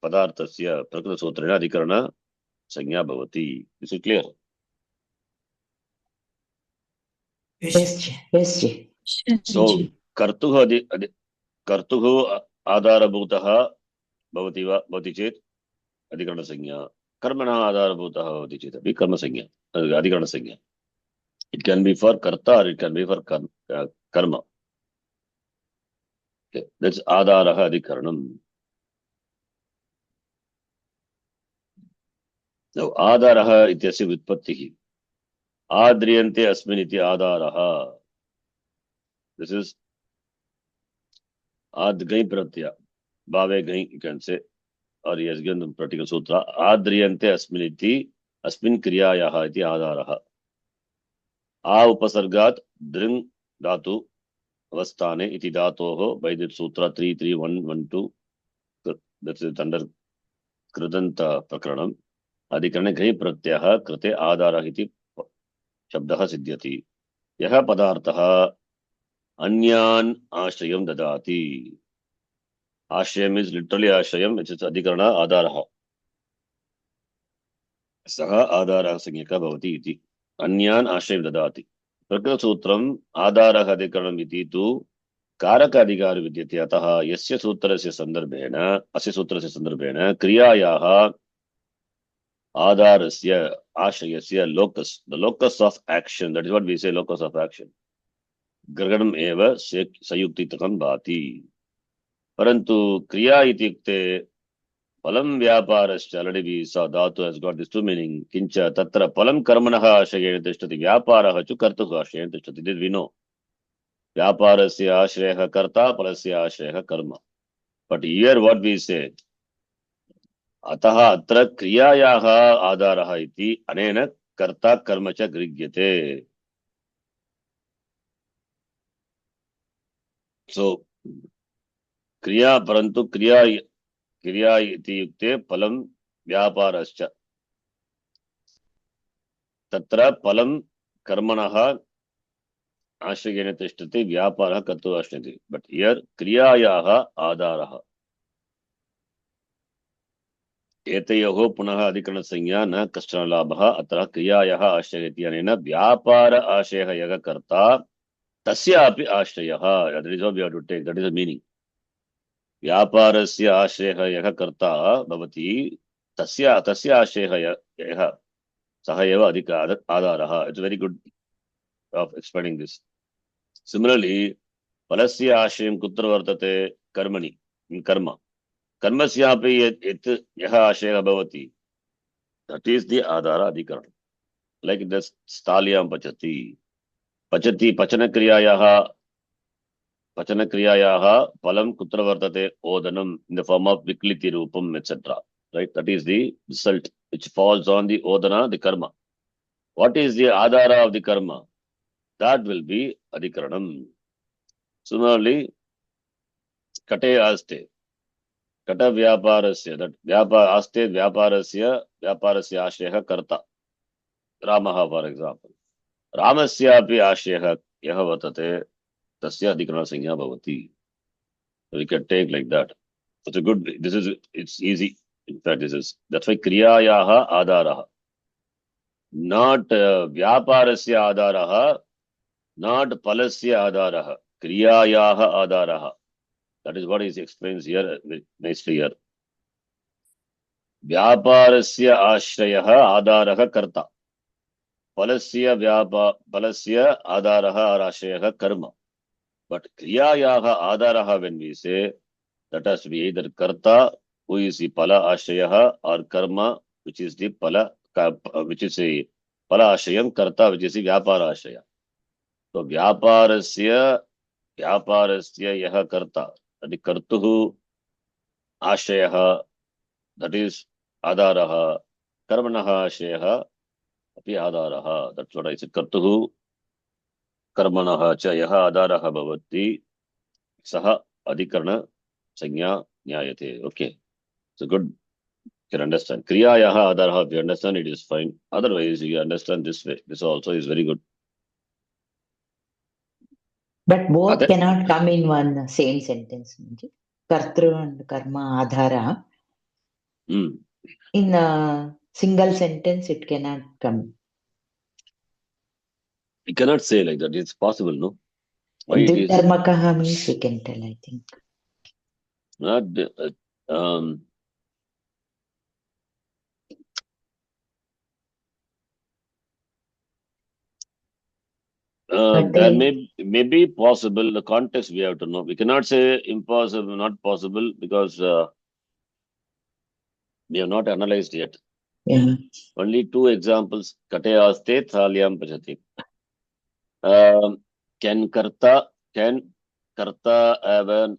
A: padarthasya, prakita sutrena adhikarana sanya bhavati. Is it clear?
B: Yes, Ji.
A: So kartuhu adara bhutaha bhavati chet adhikarana sanya. Karmana adara bhutaha bhavati chet abhi karma sanya, adhikarana sanya. It can be for karta or it can be for karma. Okay. That's adaraha adhikaranam. Now adaraha ityasya vitpattihi. Adriyante asmin iti adaraha. This is adgai pratyaya. Bhave gai, you can say, or he has given the practical sutra. Adriyante asmin iti asmin kriyayaha iti adaraha. A upasargat dring dhatu avasthane iti dhatoho by the sutra 33112. That is under Krudanta Prakaranam. Adhikarane Gri Pratyaha Krate Adara iti Shabdaha Siddhyati. Yaha Padarthaha Anyan Ashrayam Dadati. Ashrayam is literally Ashrayam, which is Adhikarana Adaraha. Saha Adara Sanyaka Bhavati iti. Anyan Ashrayam Dadati. Prakra Sutram Adara Adhikaranam iti tu कारकाधिकार विद्यते अतः यस्य सूत्रस्य संदर्भेण अस्य सूत्रस्य संदर्भेण क्रियायाः आधारस्य आशयस्य locus the locus of action that is what we say locus of action ग्रहणम एव संयुक्तिकं भाति परंतु क्रिया इत्युक्ते फलं व्यापारश्च already we saw dhatu has got this two meaning किंच तत्र फलं कर्मणः आशयेन तिष्ठति व्यापारः च कर्तुः आशयेन तिष्ठति this we know व्यापारस्य आश्रयः कर्ता फलस्य आश्रयः कर्म but here what we say अतः अत्र क्रियायाः आधारः इति अनेन कर्ता कर्म च गृह्यते so क्रिया परंतु क्रिया इति युक्ते फलं व्यापारश्च तत्र फलं कर्मणः आश्रयेण तिष्ठति व्यापारः कर्तुः आश्रयति बट हियर क्रियायाः आधारः एतयोः पुनः अधिकरणसंज्ञा न कश्चन लाभः अत्र क्रियायाः आश्रयः इति अनेन व्यापार आशयः यः कर्ता तस्यापि आश्रयः that is what we have to take that is the meaning व्यापारस्य आश्रयः यः कर्ता भवति तस्य आश्रयः यः सः एव अधिक आधारः it's very good of explaining this similarly फलस्य आश्रयं कुत्र वर्तते कर्मणि कर्म कर्मस्यापि यत् यः आशयः भवति that is the आधार अधिकरण like this स्थाल्यां पचति पचनक्रियायाः फलं कुत्र वर्तते ओदनम् in the form of विक्लिति रूपम् etc right that is the result which falls on the odana the karma what is the adhara of the karma that will be adhikaranam similarly kate aste kata vyaparasya that aste vyaparasya ashrayah karta ramah for example ramasyapi ashrayah yah vartate tasya adhikarana sanya bhavati we can take like that it's a good it's easy in fact that's why kriyayaha adharaha not vyaparasya adharaha not palasya adharaha kriyayaha adharaha that is what he explains here nicely here vyaparasya ashrayah adharaha karta palasya adharaha ashrayah karma but kriyayaha adharaha when we say that has to be either karta who is the pala ashrayah or karma which is the pala which is a pala ashrayam karta which is the vyapara ashraya so vyaparasya yah karta that is kartuhu ashrayah that is adharaha karmanah ashrayah api adharaha that's what I said kartuhu karmanah cha yah adharaha bhavati saha adhikarana sanya nyayate okay so good you can understand kriyayaha adharaha if you understand it is fine otherwise you understand this way this also is very good
B: But both cannot come in one same sentence. Kartru and karma adhara. In a single sentence, it cannot come.
A: You cannot say like that. It's possible, no? Why it is?
B: Dharmakaha means we can tell, I think.
A: Not, that may be possible. The context we have to know. We cannot say impossible, not possible, because we have not analyzed yet.
B: Yeah.
A: Only two examples. Kate aste thalyam pachati. Can karta have an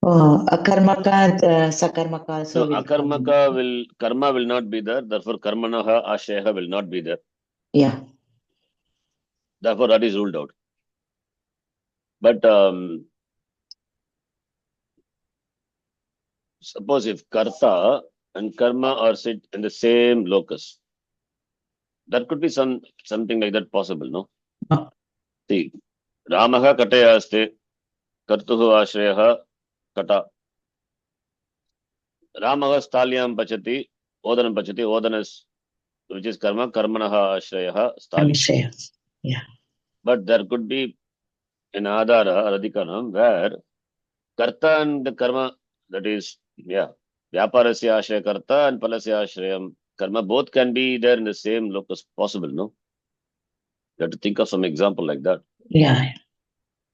B: akarmaka, sakarmaka. So
A: no, karma will not be there. Therefore, karmanaha ashrayah will not be there.
B: Yeah.
A: Therefore, that is ruled out. But suppose if karta and karma are sit in the same locus, there could be something like that possible, no? See, Ramaha kataya aste, kartuhu ashrayaha kata. Ramaha stalyam pachati, odanam pachati, odanas, which is karma, karmanaha ashrayaha stalyam.
B: Yeah.
A: But there could be an adhara, radhikanam, where karta and the karma, that is, vyaparasya ashraya karta and palasya ashrayam karma, both can be there in the same locus, possible, no? You have to think of some example like that.
B: Yeah.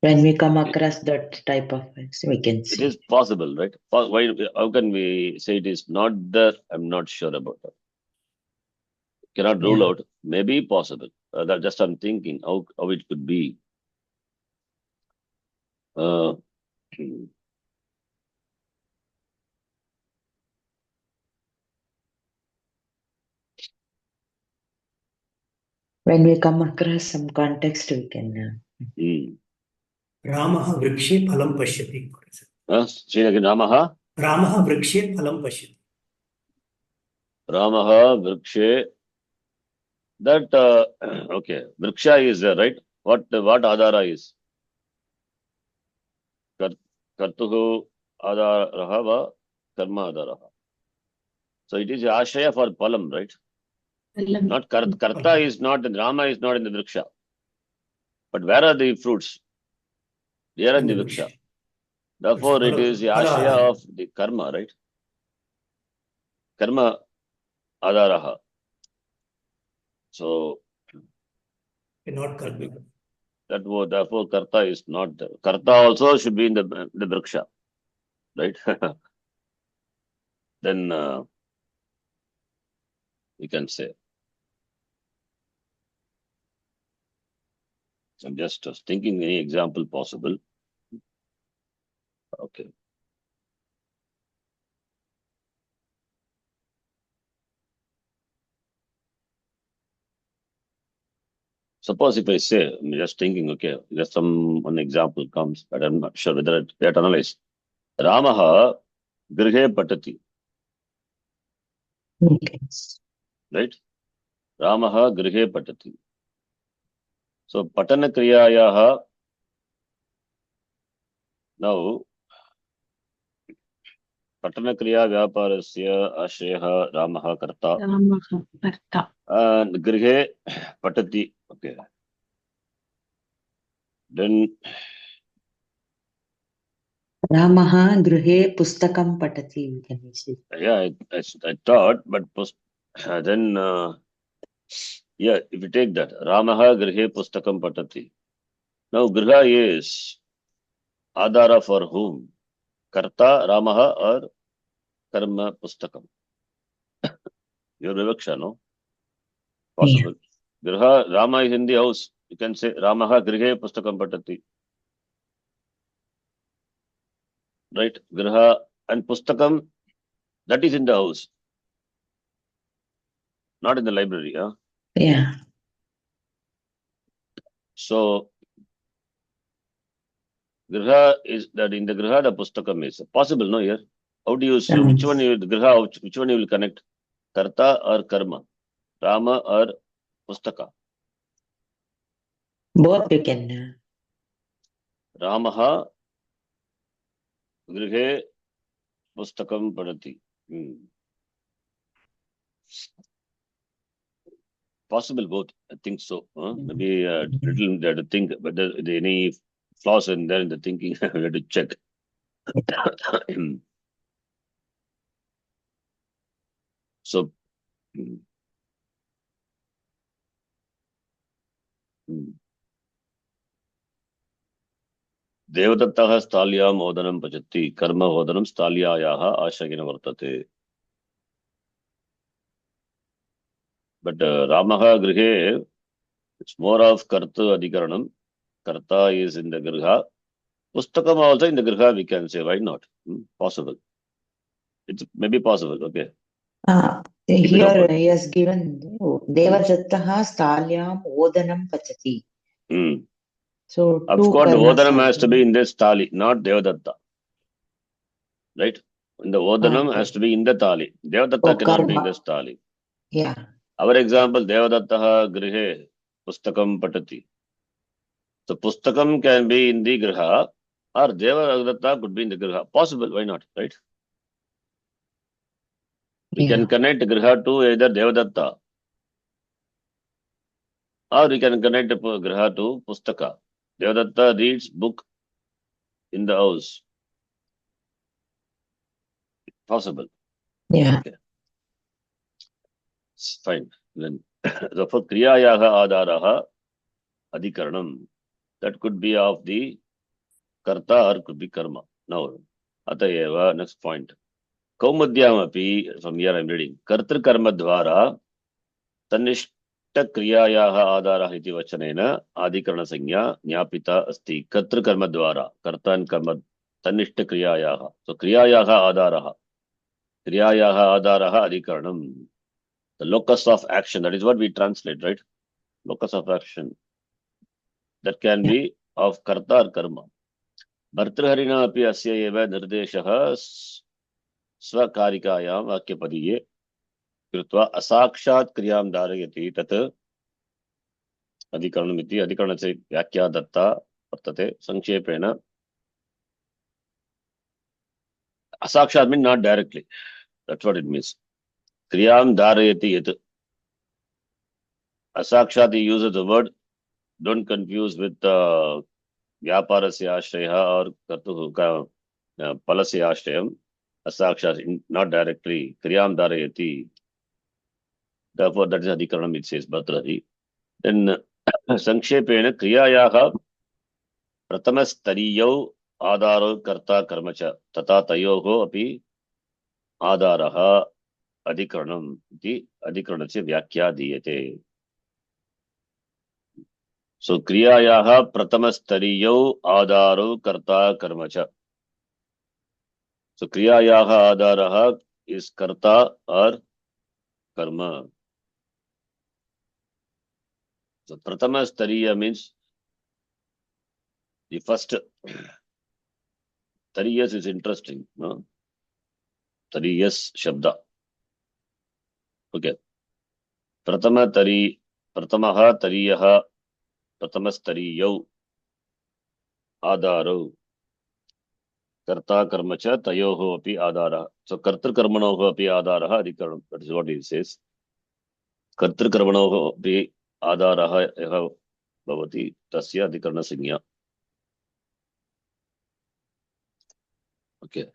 B: When we come across that type of things, we can see.
A: It is possible, right? Why? How can we say it is not there? I'm not sure about that. Cannot rule out. Maybe possible. That just I'm thinking how it could be.
B: When we come across some context, we can.
C: Ramaha vrikshe phalam pashyati.
A: Say again, Ramaha?
C: Ramaha vrikshe phalam pashyati.
A: Ramaha vrikshe. That, okay. Vriksha is there, right? What adhara is? Kartuhu adharaha va karma adharaha. So it is ashraya for palam, right? Not karta is not, Rama is not in the vriksha. But where are the fruits? They are in the vriksha. Therefore, it is the ashraya of the karma, right? Karma adharaha. So,
C: Not karma.
A: Therefore, karta is not there. Karta also should be in the vriksha, right? Then we can say. I'm just thinking any example possible. Okay. Suppose if I say, I'm just thinking, okay, just one example comes, but I'm not sure whether it get analyzed. Ramaha grihe patati.
B: Okay.
A: Right? Ramaha grihe patati. So, patana kriyayaha, now, patana kriya vyaparasya ashreha Ramaha karta.
D: Ramaha karta.
A: And grihe patati. Okay. Then
B: Ramaha grihe pustakam patati. Can we see?
A: yeah, I thought, but then if you take that, Ramaha grihe pustakam patati. Now griha is adhara for whom? Karta, Ramaha or karma pustakam? Your vivaksha, no? Possible. Yeah. Griha, Rama is in the house. You can say Ramaha grihe pustakam patati. Right? Griha and pustakam, that is in the house. Not in the library, huh?
B: Yeah.
A: So, griha is that in the griha the pustakam is possible, no? Here, how do you which one you griha? Which one you will connect? Karta or karma? Rama or pustaka?
B: Both we can.
A: Ramaha grihe pustakam padati. Possible both. I think so. Maybe little they have to think, but there any flaws in there in the thinking, we have to check. So, Devadattaha stalyam odanam pachati, karma odanam stalyayaha ashagina vartate. But Ramaha grihe, it's more of karta adhikaranam. Karta is in the griha. Pustakam also in the griha, we can say. Why not? Possible. It's maybe possible. Okay.
B: Here he has given Devadattaha stalyam odanam pachati. So
A: Of
B: two
A: course, the
B: karmas
A: Odanam
B: are
A: has to
B: there.
A: be in this Tali, not Devadatta. Right? And the Odanam has to be in the Tali. Devadatta cannot be in this Tali.
B: Yeah.
A: Our example, Devadattaha Grihe Pustakam Patati. So Pustakam can be in the Griha or Devadatta could be in the Griha. Possible, why not? Right? We can connect Griha to either Devadatta or we can connect Griha to Pustaka. Devadatta reads book in the house. Possible.
B: Yeah.
A: Okay. Fine. Then therefore Kriyayaha Adaraha Adhikaranam. That could be of the Karta or could be Karma. Now, Atayeva, next point. Kaumadyamapi, from here I'm reading. Kartri Karma Dvara Tanishta Kriyayaha Adaraha iti vachanena Adhikarana Sanya Nyapita Asti. Kartri Karma Dvara. Karta and Karma Tanishta Kriyayaha. So Kriyayaha Adaraha. Kriyayaha Adaraha Adhikaranam. The locus of action. That is what we translate, right? Locus of action. That can be of Karta or Karma. Bhartrharina api asya eva nirdeshah स्वकारिकायां वाक्यपदीये कृत्वा असाक्षात् क्रियां धारयति तत् अधिकरणमिति अधिकरणस्य व्याख्या दत्ता वर्तते संक्षेपेण असाक्षात् means not directly that's what it means क्रियां धारयति यत् असाक्षात् he uses the word, don't confuse with व्यापारस्य आश्रयः और कर्तुः फलस्य आश्रयम् असाक्षात् not directly क्रियां धारयति. Therefore, that is adhikaranam, it says Bhartrhari. Then संक्षेपेण क्रियायाः प्रथमस्तरीयौ आधारो कर्ता कर्म च तथा तयोः अपि आधारः अधिकरणम् इति अधिकरणस्य व्याख्या दीयते. So क्रियायाः प्रथमस्तरीयौ आधारो कर्ता कर्म च. So क्रियायाः आधारः is कर्ता और कर्म. So prathama means the first 3 years is interesting. No? 3 years shabda. Okay. Prathamaha tariyaha prathmastariyau adaro karta karmacha tayoho api adara. So kartr karmanoho api adaraha adhikaranam. That is what he says. Kartr karmanoho api adaraha yaha bhavati tasya adhikarana sanya. Okay.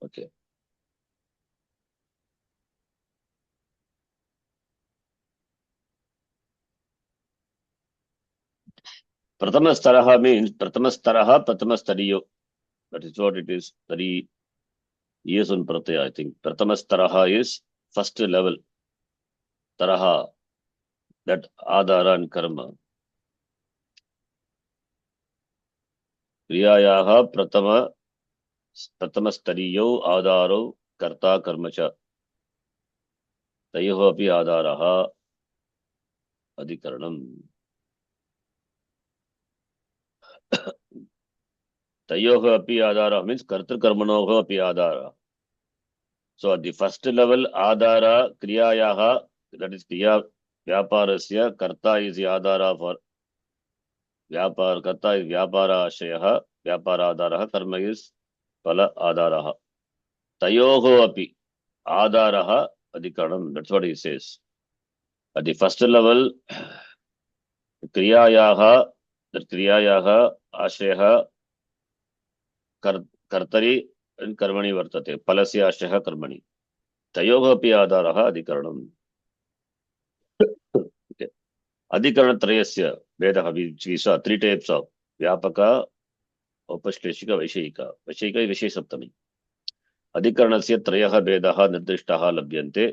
A: Okay. Prathamastaraha means Prathamastaraha Prathamastariyo. That is what it is. 3 years on Pratyaya, I think. Prathamastaraha is first level. Taraha, that Adara and Karma. Kriyayaha Prathamastariyo Adaro Karta Karmacha. Tayoho api Adaraha Adhikaranam. Tayoho api Adara means Kartr Karmanoho api Adara. So at the first level, Adara Kriyayaha, that is Kriya Vyaparasya, Karta is the Adara for Vyapar, Karta is Vyapara Ashayah, Vyapara Adaraha, Karma is Pala Adaraha. Tayoho api Adaraha Adhikaranam. That's what he says. At the first level, Kriyayaha, that Kriyayaha Ashayah Kartari and Karmani Vartate, Palasya Ashayah Karmani. Tayoho api Adaraha Adhikaranam. Okay. Adhikarana Trayasya Vedaha, which we saw 3 types of Vyapaka, Upashleshika, Vaishayika. Vaishayika is Vishay Saptami. अधिकरणस्य त्रयः भेदः निर्दिष्टः लभ्यन्ते.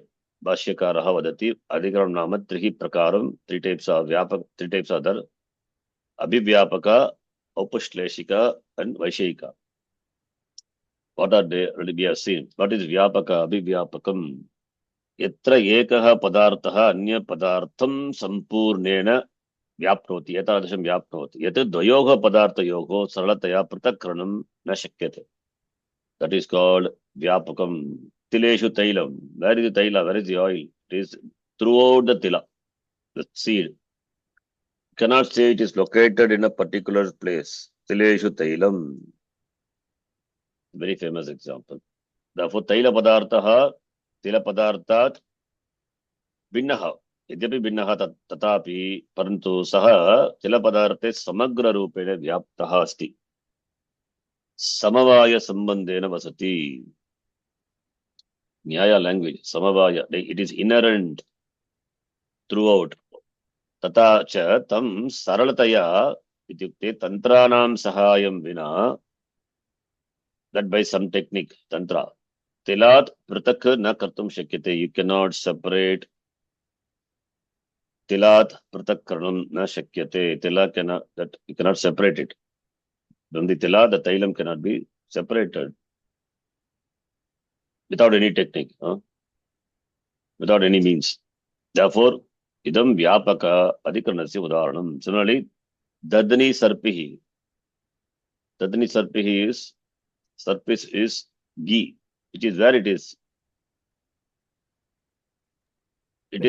A: भाष्यकारः वदति अधिकरणं नाम 3 प्रकारं, 3 types of व्यापक, 3 types of other अभिव्यापक, औपश्लेषिक and vaishayika. What are they? Already we have seen. What is vyapaka, abhivyapakam? यत्र एकः पदार्थः अन्य पदार्थं संपूर्णेन व्याप्नोति एतादृशं व्याप्नोति यत् द्वयोः पदार्थयोः सरलतया पृथक्करणं न शक्यते that is called vyapakam tileshu tailam where is the taila where is the oil it is throughout the tila the seed cannot say it is located in a particular place tileshu tailam very famous example therefore taila padarthat भिन्नः यद्यपि भिन्नः तथापि परन्तु सः तिलपदार्थे समग्ररूपेण व्याप्तः अस्ति समवाय संबंधेन वसति न्याय लैंग्वेज समवाय इट इज इनरेंट थ्रूआउट तथा च तं सरलतया इत्युक्ते तंत्राणां सहायं विना that by some technique tantra तिलात् पृथक् न कर्तुं शक्यते you cannot separate तिलात् पृथक्करणं न शक्यते tila cannot that you cannot separate it from the tila the tailam cannot be separated without any technique without any means therefore idam vyapaka adhikaranasya udaharanam similarly dadni sarpihi is sarpis is ghee which is where it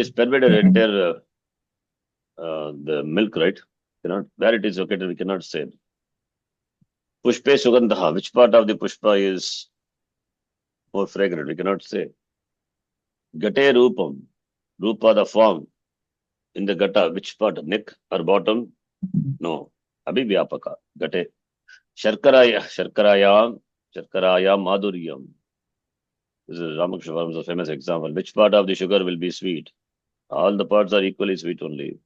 A: is pervaded entire the milk right cannot where it is located we cannot say pushpe sugandha which part of the pushpa is more fragrant we cannot say gate roopam rupa the form in the gata which part neck or bottom no abhivyapaka gate sharkarayam madhuryam this is Ramakrishna Paramahansa's famous example which part of the sugar will be sweet all the parts are equally sweet only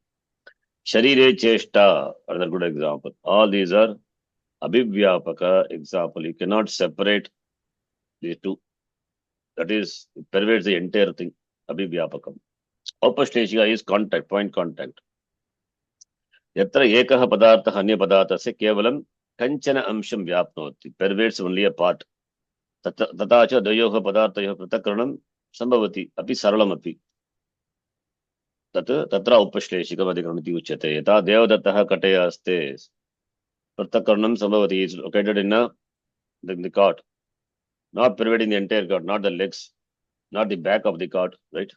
A: sharire cheshta another good example all these are abhivyapaka example you cannot separate these two that is it pervades the entire thing abhivyapakam औपश्लेषिका is contact point contact यत्र एकः पदार्थः अन्य पदार्थस्य केवलं कञ्चन अंशं व्याप्नोति pervades only a part तथा च द्वयोः पदार्थयोः पृथक्करणं सम्भवति अपि सरलमपि तत्र औपश्लेषिकम् अधिकरणम् इति उच्यते यथा देवदत्तः कटे अस्ते पृथक्करणं सम्भवति is located in the cart not pervading the entire cart not the legs not the back of the cart right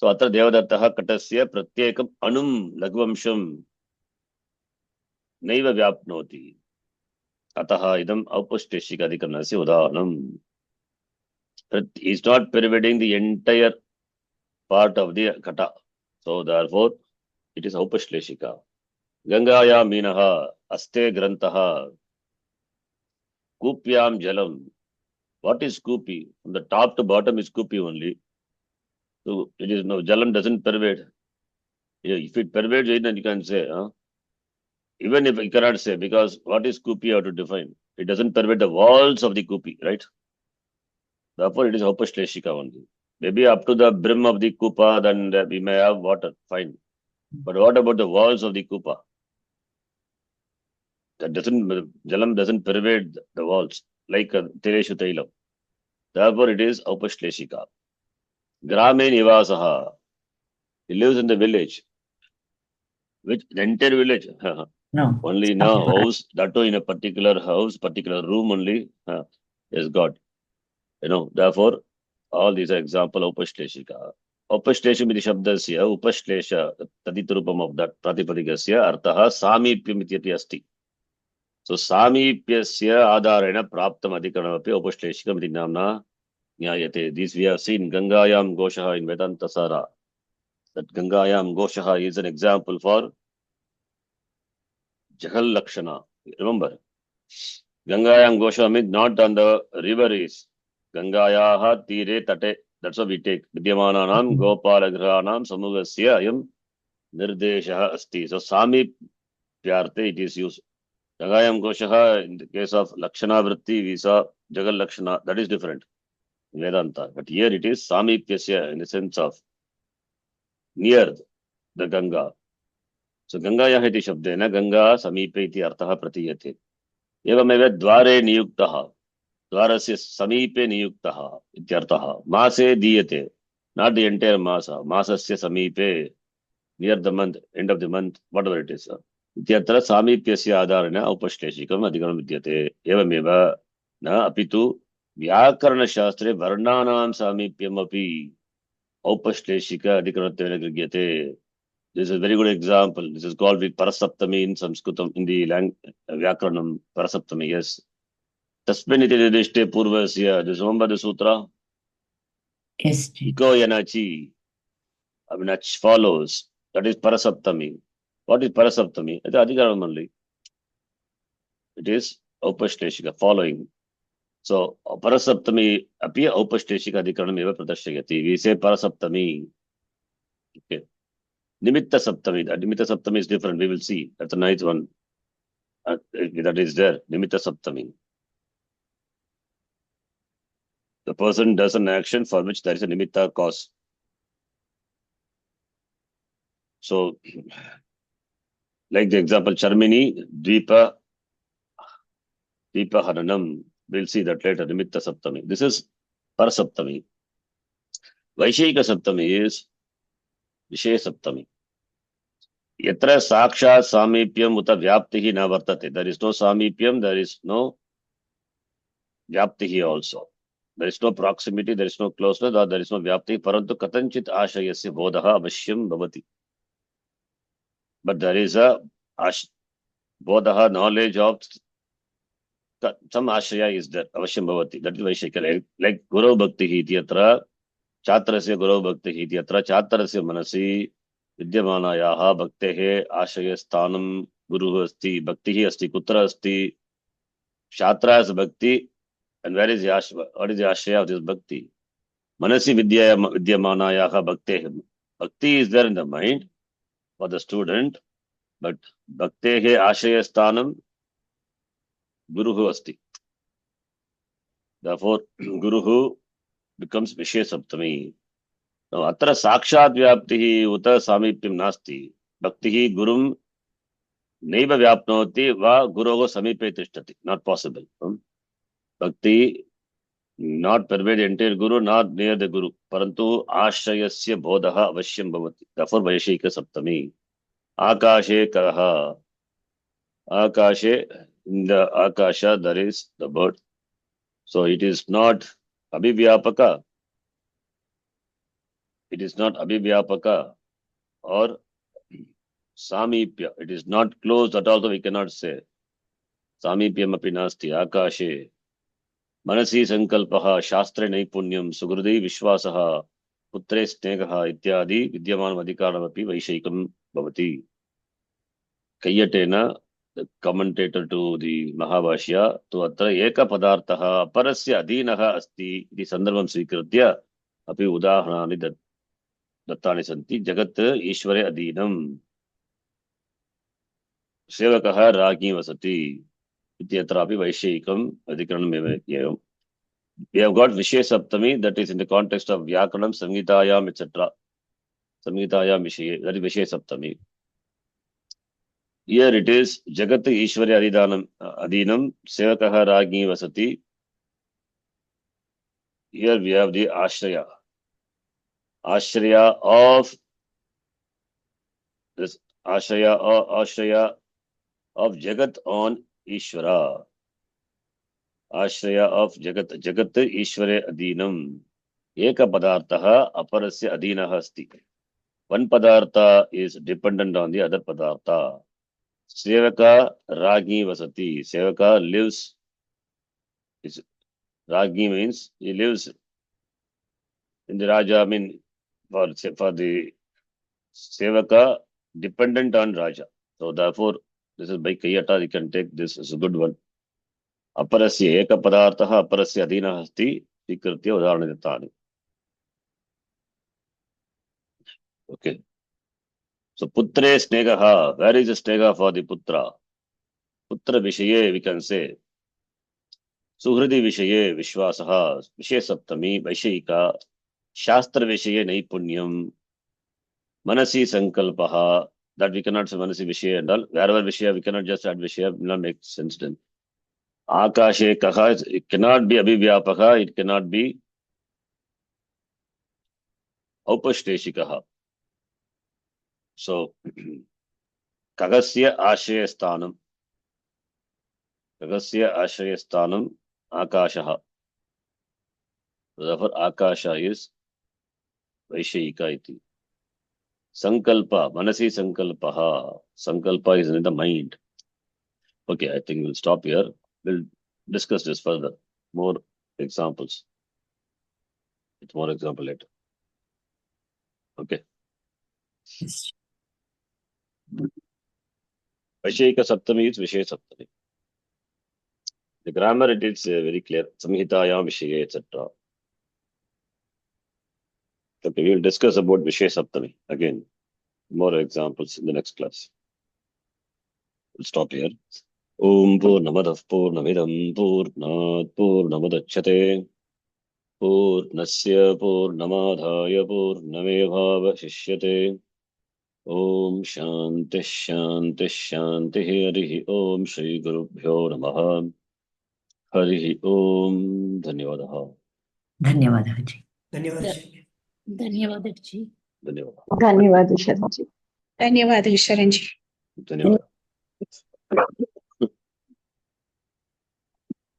A: so अत्र देवदत्तः कटस्य प्रत्येकम् अणुं लघुवंशं नैव व्याप्नोति अतः इदम् औपश्लेषिक अधिकरणस्य उदाहरणम् is not pervading the entire part of the kata so therefore it is औपश्लेषिका गंगायां मीनः अस्ते ग्रन्थः कूप्यां जलं what is koopi from the top to bottom is koopi only so it is no jalam doesn't pervade if it pervades then you can say even if you cannot say because what is koopi you have to define it doesn't pervade the walls of the koopi right therefore it is औपश्लेषिका only maybe up to the brim of the kupa then we may have water fine but what about the walls of the kupa that jalam doesn't pervade the walls like tileshu tailam therefore it is औपश्लेषिका grame nivasaha he lives in the village which the entire village
B: No.
A: only now house that too in a particular house particular room only is God therefore all these are example औपश्लेषिका औपश्लेषम् इति शब्दस्य उपश्लेष तदितरूपम् of that प्रातिपदिकस्य अर्थः सामीप्यम् इत्यपि अस्ति so सामीप्यस्य आधारेण प्राप्तम् अधिकरणमपि औपश्लेषिकम् इति नाम्ना ज्ञायते this we have seen गंगायां घोषः in Vedanta Sara that गंगायां घोषः is an example for Jagal Lakshana remember गंगायां घोषः means not on the river is गंगायाः तीरे तटे that's what we take विद्यमानानां गोपालगृहाणां समूहस्य अयं निर्देशः अस्ति so सामीप्यार्थे it is used गंगायां घोषः in the case of Lakshana Vritti we saw Jagal Lakshana that is different in Vedanta but here it is सामीप्यस्य in the sense of near the Ganga so गंगायाः इति शब्देन गंगा समीपे इति अर्थः प्रतीयते एवमेव द्वारे नियुक्तः द्वारस्य समीपे नियुक्तः इत्यर्थः मासे दीयते not the entire masa. Masasya samipe, near the month, end of the month, whatever it is. इत्यत्र सामीप्यस्य आधारेण औपश्लेषिकम् अधिकरणं विद्यते एवमेव न अपि तु व्याकरणशास्त्रे वर्णानां सामीप्यम् अपि औपश्लेषिक अधिकरणत्वेन गृह्यते. This is a very good example. This is called with parasaptami in Sanskritam, in the Vyakaranam, parasaptami, yes. Tasmin iti nidishte purvasya. This remember the sutra?
B: Yes.
A: Iko yanachi. Abhinach follows. That is parasaptami. What is parasaptami? It is adhikaranam only. It is upashleshika, following. So, parasaptami api upashleshika adhikaranam eva pradashyati. We say parasaptami. Okay. Nimitta saptami. That nimitta saptami is different. We will see. That's a nice one. That is there. Nimitta saptami. The person does an action for which there is a nimitta cause. So, like the example, Charmini, Dvipa Haranam. We'll see that later. Nimitta saptami. This is parasaptami. Vaishika saptami is Vishaya saptami. Yatra sakshat samipyam uta vyaptihi na vartate. There is no samipyam, there is no vyaptihi also. There is no proximity, there is no closeness, or there is no vyaptihi. Parantu katanchit ashayasya bodhaha avashyam bhavati. But there is a bodhaha, knowledge of some ashaya is there. Avashyam bhavati. That is Vaishika. Like Guru Bhakti Yatra, Chatrasya Guru Bhakti Yatra, Chatrasya Manasi. विद्यमानायाः भक्तेः आश्रयस्थानं गुरुः अस्ति भक्तिः अस्ति कुत्र अस्ति छात्रा is bhakti and where is the ashra, what is the ashraya of this bhakti manasi vidyamanayaः bhakteः bhakti is there in the mind for the student but bhakteः ashrayasthanam guruः asti therefore guruः becomes vishaya saptami. Now, atra sakshat vyaptihi uta samipyam nasti. Bhaktihi gurum neiva vyapnoti va gurogo samipe tishtati. Not possible. Bhakti not pervade the entire guru, not near the guru. Parantu ashrayasya bodhaha avashyam bhavati. Therefore, Vaishika saptami. Akashe karaha. Akashe, in the akasha there is the bird. So, it is not abhivyapaka. It is not abhivyapaka or samipya. It is not closed at all, so we cannot say. Samipyam api nasti akashe. Manasi sankalpaha shastre naipunyam sugrudi vishwasaha putre snegaha ityadi vidyamanam adhikaram api vaishikam bhavati. Kayyatena, the commentator to the Mahabhashya, to atra eka padartaha aparasya adhinaha asti iti sandarbham svikritya api udaharanani दत्तानि सन्ति जगत् ईश्वरे अधीनम् सेवकः राज्ञी वसति इत्यत्रापि वैषयिकम् अधिकरणमेव एवम्. We have got Vishaya Saptami, that is in the context of Vyakaranam, Samhitayam, etc. Samhitayam Vishaya, that is Vishaya Saptami. Here it is Jagat Ishwari Adhinam Sevakaha Ragni Vasati. Here we have the Ashraya. Ashraya of this Ashraya of Jagat on Ishvara. Ashraya of Jagat Ishvare Adhinam. Eka Padartha Aparasya Adhinaha Asti. One Padartha is dependent on the other Padartha. Sevaka Ragni Vasati. Sevaka lives. Ragni means he lives in the Raja. I mean, for the Sevaka dependent on Raja. So therefore, this is by Kayata, you can take this as a good one. Aparasya Eka Padartha Aparasya Adhinaha Asti. Sikritya Udaharana Dattani. Okay. So Putre Snegaha. Where is the Snega for the Putra? Putra Vishaye, we can say. Suhridi Vishaye, Vishwasaha, Vishaya Saptami, Vaishayika, Shastra Vishaye Naipunyam, Manasi Sankalpaha, that we cannot say Manasi Vishaya and all. Wherever Vishaya, we cannot just add Vishaya, will not make sense then. Akashe Kaha, it cannot be Abhivyapaka, it cannot be औपश्लेषिकः. So, कगस्य आश्रयस्थानं. कगस्य आश्रयस्थानं आकाशः. Therefore, Akasha is Vaishayika iti. Sankalpa, Manasi Sankalpaha. Sankalpa is in the mind. Okay, I think we'll stop here. We'll discuss this further. More examples. With more example later. Okay.
C: Yes.
A: Vaishayika Saptami is Vishaya Saptami. The grammar it is very clear. Samhitayam Vishaya, etc. Okay, we will discuss about Vishaya Saptami again. More examples in the next class. We'll stop here. Om Purnamadah Purnamidam Purnat Purnamudachyate Purnasya Purnamadhaya Purnamevavashishyate. Om Shanti Shanti Shanti Harihi Om Shri Gurubhyo Namaha. Harihi Om. Dhanyavadaha.
C: धन्यवादः जी.
D: धन्यवाद जी.
A: धन्यवाद.
E: धन्यवाद शरण जी.
F: धन्यवाद शरण जी.
A: धन्यवाद.